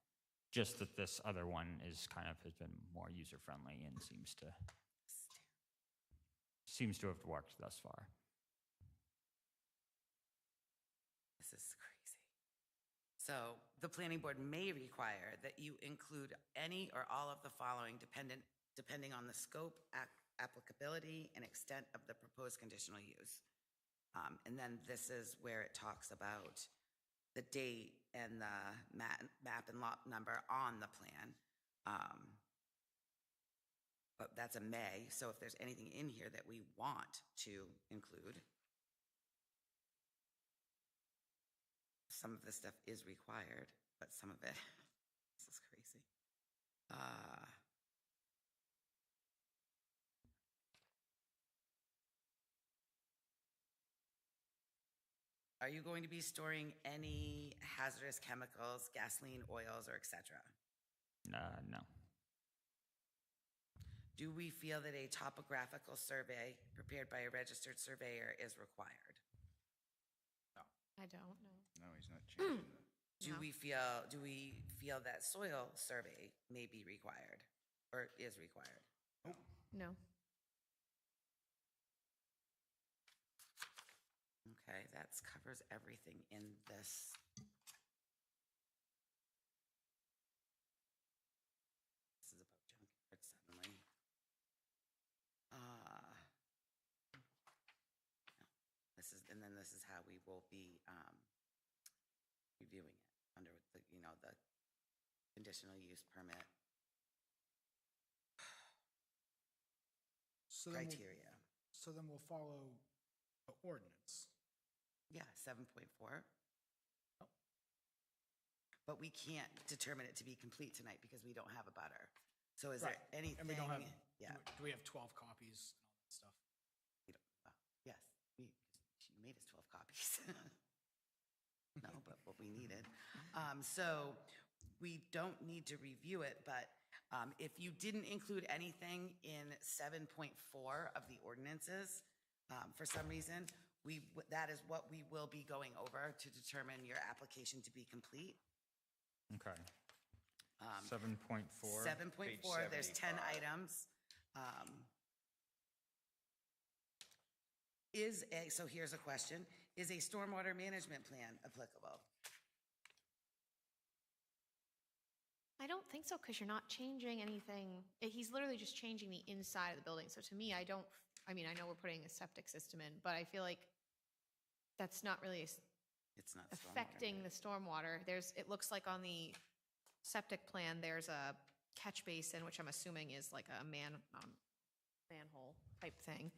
Just that this other one is kind of, has been more user-friendly and seems to have worked thus far. This is crazy. So the planning board may require that you include any or all of the following depending on the scope, applicability, and extent of the proposed conditional use. And then this is where it talks about the date and the map and lot number on the plan. But that's a may, so if there's anything in here that we want to include, some of this stuff is required, but some of it, this is crazy. Are you going to be storing any hazardous chemicals, gasoline, oils, or et cetera? No. Do we feel that a topographical survey prepared by a registered surveyor is required? I don't know. No, he's not changing the. Do No. we feel that soil survey may be required or is required? No. Okay, that covers everything in this. This is about junkyard suddenly. This is how we will be reviewing it under the, you know, the conditional use permit So then criteria. So then we'll follow the ordinance. Yeah, 7.4. but we can't determine it to be complete tonight because we don't have a butter. So is there Right. anything? And we don't have, Yeah. do we have 12 copies and all that stuff? we don't- Yes, she made us 12 copies. No, but what we needed. So we don't need to review it, but if you didn't include anything in 7.4 of the ordinances, for some reason, that is what we will be going over to determine your application to be complete. Okay. 7.4. 7.4, there's 10 75. items. So here's a question. Is a stormwater management plan applicable? I don't think so, because you're not changing anything. He's literally just changing the inside of the building. So to me, I mean, I know we're putting a septic system in, but I feel like that's not really It's not stormwater. affecting the stormwater. It looks like on the septic plan, there's a catch basin, which I'm assuming is like a manhole type thing.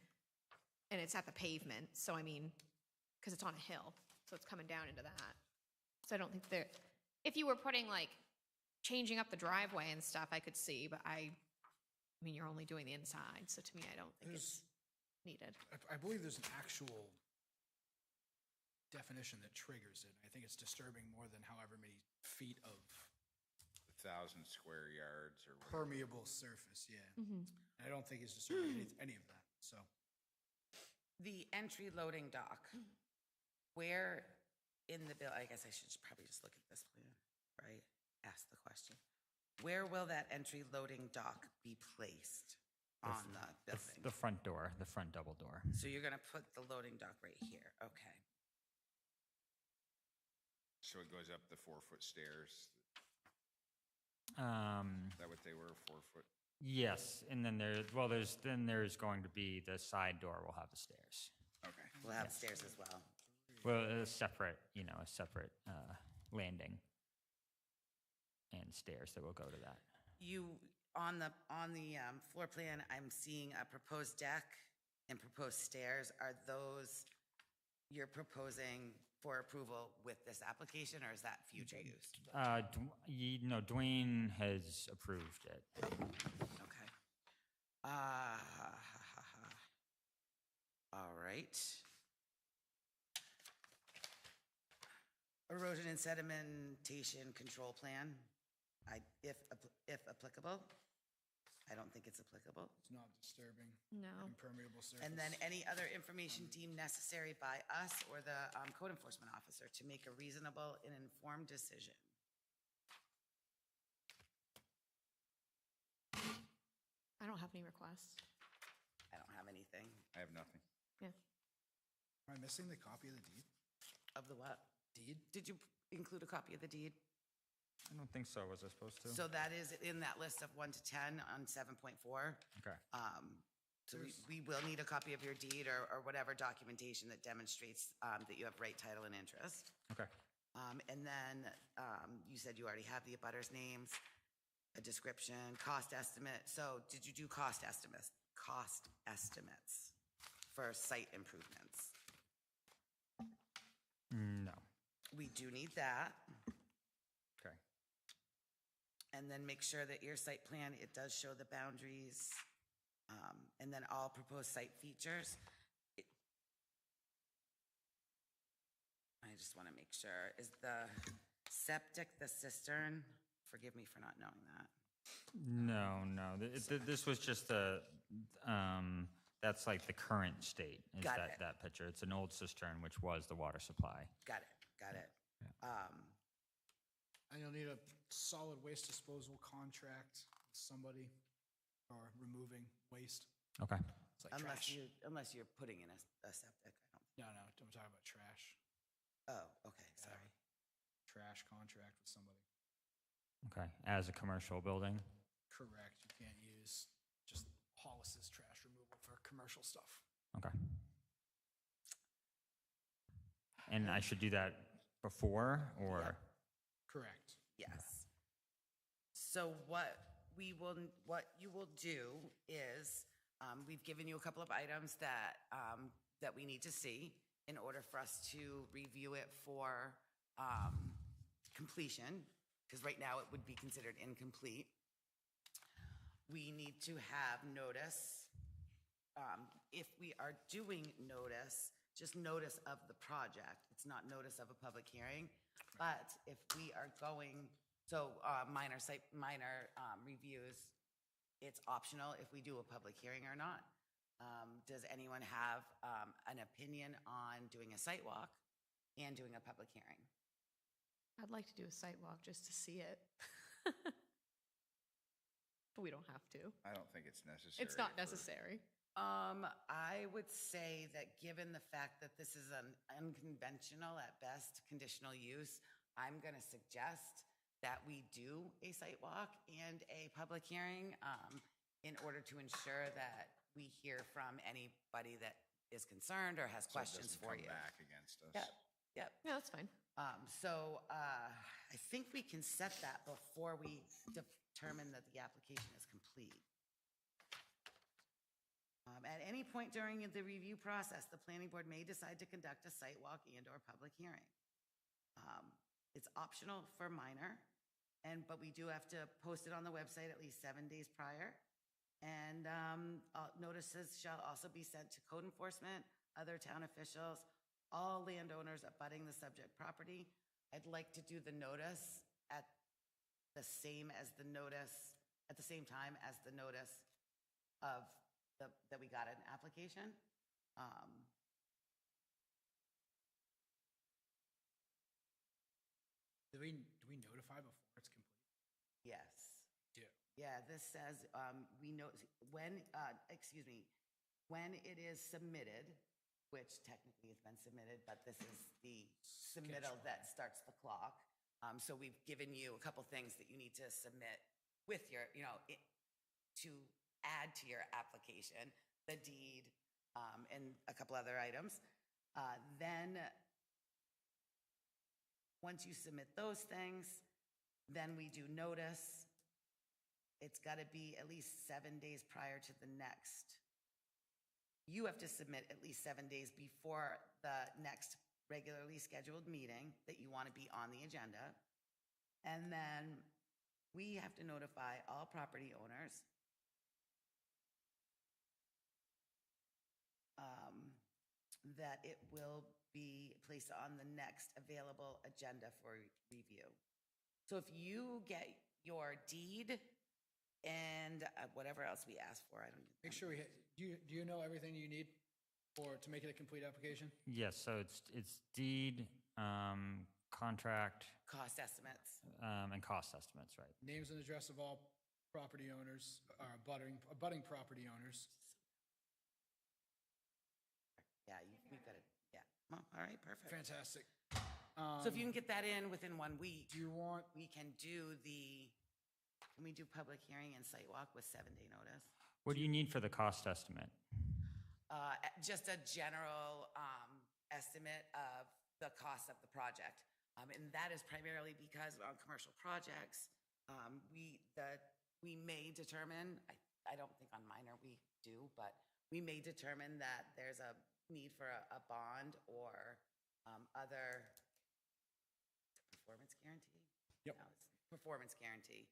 And it's at the pavement, so I mean, because it's on a hill, so it's coming down into that. So I don't think if you were putting like, changing up the driveway and stuff, I could see, but I mean, you're only doing the inside, so to me, I don't think it's needed. I believe there's an actual definition that triggers it. I think it's disturbing more than however many feet of 1,000 square yards or whatever. permeable surface, yeah. And I don't think it's disturbing any of that, so. The entry loading dock, where in the bill, I guess I should probably just look at this plan, right? Ask the question. Where will that entry loading dock be placed on the building? The front door, the front double door. So you're gonna put the loading dock right here, okay. So it goes up the 4-foot stairs. Is that what they were, 4-foot? Yes, and then there's going to be the side door will have the stairs. Okay. We'll have stairs as well. Well, a separate landing and stairs that will go to that. On the floor plan, I'm seeing a proposed deck and proposed stairs. Are those you're proposing for approval with this application, or is that future use? Dwayne has approved it. Okay. All right. Erosion and sedimentation control plan, if applicable. I don't think it's applicable. It's not disturbing. No. Impermeable surface. And then any other information deemed necessary by us or the code enforcement officer to make a reasonable and informed decision. I don't have any requests. I don't have anything. I have nothing. Am I missing the copy of the deed? Of the what? Deed? Did you include a copy of the deed? I don't think so. Was I supposed to? So that is in that list of 1 to 10 on 7.4. Okay. So we will need a copy of your deed or whatever documentation that demonstrates that you have right title and interest. Okay. And then you said you already have the abutters' names, a description, cost estimate. So did you do cost estimates? Cost estimates for site improvements? No. We do need that. Okay. And then make sure that your site plan, it does show the boundaries, and then all proposed site features. I just want to make sure, is the septic the cistern? Forgive me for not knowing that. No. This was just that's like the current state is Got it. that picture. It's an old cistern, which was the water supply. Got it. And you'll need a solid waste disposal contract with somebody or removing waste. Okay. It's like trash. Unless you're putting in a septic. No, I'm talking about trash. Oh, okay, sorry. Trash contract with somebody. Okay. As a commercial building. Correct. You can't use just Hollis's trash removal for commercial stuff. Okay. And I should do that before or? Yep. Correct. Yes. So what you will do is, we've given you a couple of items that we need to see in order for us to review it for completion. because right now it would be considered incomplete. We need to have notice. If we are doing notice, just notice of the project. It's not notice of a public hearing. But if we are going, minor reviews, it's optional if we do a public hearing or not. Does anyone have an opinion on doing a site walk and doing a public hearing? I'd like to do a site walk just to see it. But we don't have to. I don't think it's necessary. It's not for- necessary. I would say that given the fact that this is an unconventional, at best, conditional use, I'm going to suggest that we do a site walk and a public hearing in order to ensure that we hear from anybody that is concerned or has so it questions doesn't for come you. back against us. Yep, yep. Yeah, that's fine. I think we can set that before we determine that the application is complete. At any point during the review process, the planning board may decide to conduct a site walk and/or public hearing. It's optional for minor, but we do have to post it on the website at least 7 days prior. And notices shall also be sent to code enforcement, other town officials, all landowners abutting the subject property. I'd like to do the notice at the same time as the notice of that we got an application. Do we notify before it's complete? Yes. Do. Yeah, this says, we know, when it is submitted, which technically has been submitted, but this is the submittal that starts the clock. So we've given you a couple things that you need to submit with your, to add to your application, the deed, and a couple other items. Then, once you submit those things, then we do notice. It's got to be at least 7 days prior to the next. You have to submit at least 7 days before the next regularly scheduled meeting that you want to be on the agenda. And then we have to notify all property owners that it will be placed on the next available agenda for review. So if you get your deed and whatever else we ask for, I don't know. Make sure do you know everything you need to make it a complete application? Yes, so it's deed, contract, Cost estimates. and cost estimates, right? Names and address of all property owners, abutting property owners. Yeah, we've got it. Yeah. Well, all right, perfect. Fantastic. So if you can get that in within 1 week, Do you want, we can we do public hearing and site walk with 7-day notice? What do you need for the cost estimate? Just a general estimate of the cost of the project. And that is primarily because on commercial projects, we may determine, I don't think on minor we do, but we may determine that there's a need for a bond or other performance guarantee. Yep. No, it's performance guarantee.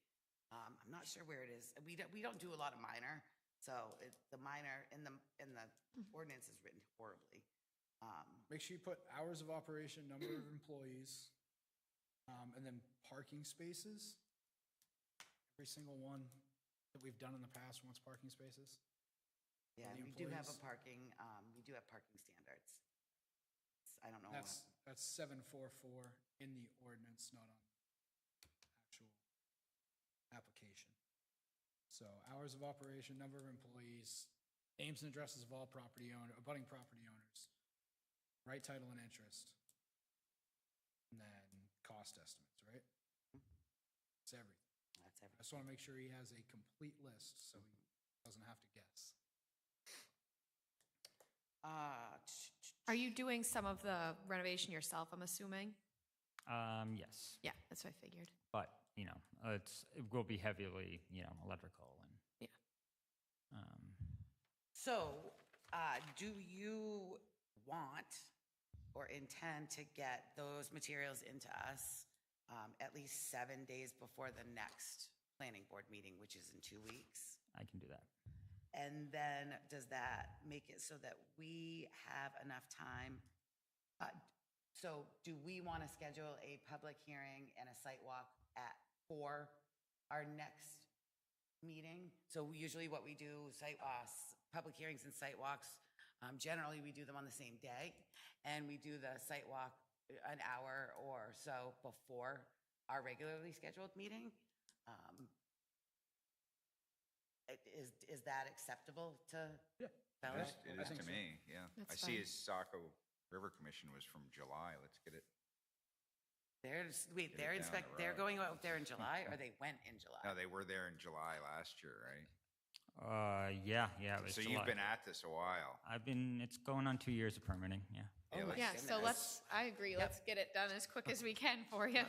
I'm not sure where it is. We don't do a lot of minor, so the minor in the ordinance is written horribly. make sure you put hours of operation, number of employees, and then parking spaces. Every single one that we've done in the past wants parking spaces. Yeah, the we do have employees. we do have parking standards. I don't know. That's 744 in the ordinance, not on actual application. So hours of operation, number of employees, names and addresses of all abutting property owners, right title and interest, and then cost estimates, right? It's everything. That's I everything. just want to make sure he has a complete list so he doesn't have to guess. Are you doing some of the renovation yourself, I'm assuming? Yes, Yeah, that's what I figured. but, it will be heavily, electrical and. Yeah. So, do you want or intend to get those materials into us at least 7 days before the next planning board meeting, which is in 2 weeks. I can do that. And then does that make it so that we have enough time? So do we want to schedule a public hearing and a site walk for our next meeting? So usually what we do, public hearings and site walks, generally we do them on the same day, and we do the site walk an hour or so before our regularly scheduled meeting. Is that acceptable to fellow? It is to me, yeah. I That's see fine. his Saco River Commission was from July. Let's get it. They're Get it down the they're road. going out there in July, or they went in July? No, they were there in July last year, right? Yeah, it was So July. you've been at this a while. It's going on 2 years of permitting, yeah. Yeah, Oh my Yeah, so goodness. I agree, let's get it done as quick as we can for you.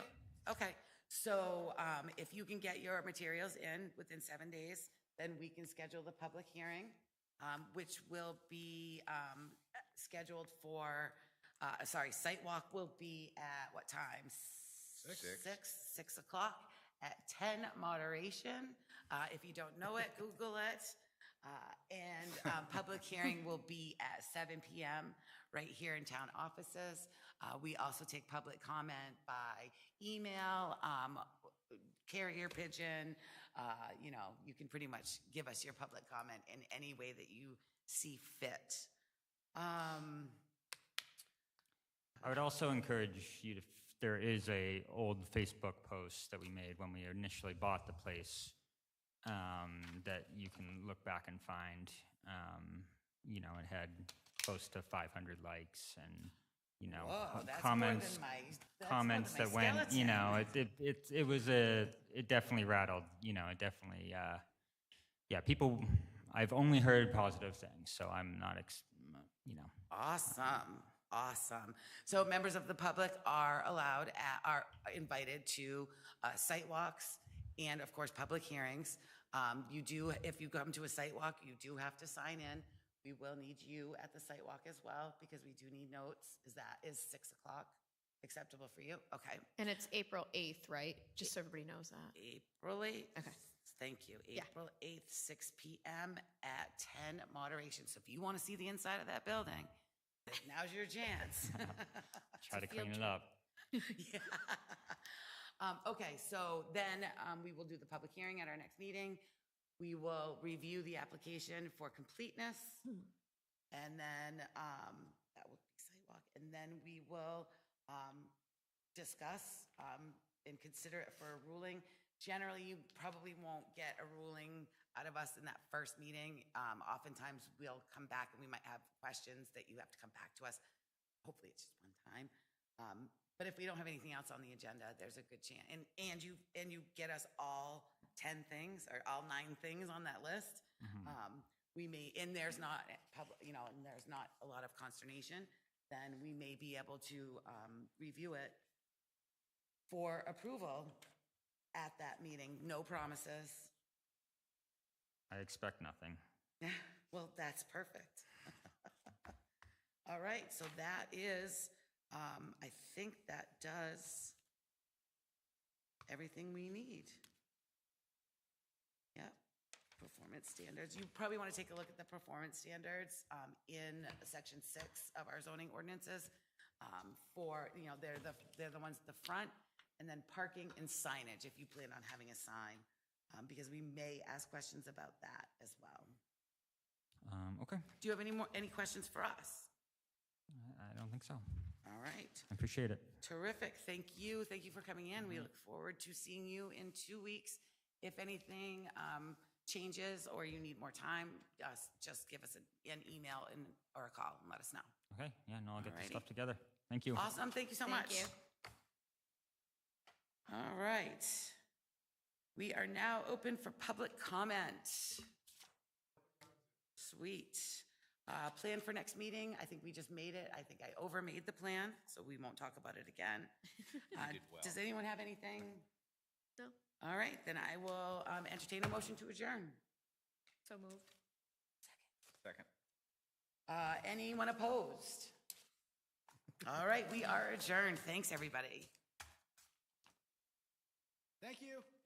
Okay, so if you can get your materials in within 7 days, then we can schedule the public hearing, which will be scheduled for, site walk will be at what time? 6 o'clock at 10 moderation. If you don't know it, Google it. And public hearing will be at 7 p.m. right here in town offices. We also take public comment by email, carrier pigeon. You can pretty much give us your public comment in any way that you see fit. I would also encourage you to, there is a old Facebook post that we made when we initially bought the place, that you can look back and find. It had close to 500 likes and, Whoa, that's comments, more than my comments that went, skeleton. it definitely rattled, it definitely, people, I've only heard positive things, so I'm not, Awesome. So members of the public are are invited to site walks and, of course, public hearings. If you come to a site walk, you do have to sign in. We will need you at the site walk as well, because we do need notes. Is 6 o'clock acceptable for you? Okay. And it's April 8th, right? Just so everybody knows that. April 8th. Okay. Thank you. Yeah. April 8th, 6 p.m. at 10 moderation. So if you want to see the inside of that building, now's your chance. try to field clean it trip. up. Yeah. Okay, so then we will do the public hearing at our next meeting. We will review the application for completeness. And then that will be sidewalk. And then we will discuss and consider it for a ruling. Generally, you probably won't get a ruling out of us in that first meeting. Oftentimes, we'll come back and we might have questions that you have to come back to us. Hopefully, it's just one time. But if we don't have anything else on the agenda, there's a good chance. And you get us all 10 things or all 9 things on that list. We may, and there's not and there's not a lot of consternation, then we may be able to review it for approval at that meeting. No promises. I expect nothing. Well, that's perfect. All right, so that is, I think that does everything we need. Yep, performance standards. You probably want to take a look at the performance standards in section 6 of our zoning ordinances. They're the ones at the front, and then parking and signage if you plan on having a sign, because we may ask questions about that as well. Okay. Do you have any questions for us? I don't think so. All right. I appreciate it. Terrific. Thank you. Thank you for coming in. We look forward to seeing you in 2 weeks. If anything changes or you need more time, just give us an email or a call and let us know. Okay, yeah, no, I'll get the Alrighty. stuff together. Thank you. Awesome. Thank you so Thank much. you. All right. We are now open for public comment. Sweet. Plan for next meeting. I think we just made it. I think I overmade the plan, so we won't talk about it again. did well. Does anyone have anything? No. All right, then I will entertain a motion to adjourn. So moved. Second. Anyone opposed? All right, we are adjourned. Thanks, everybody. Thank you.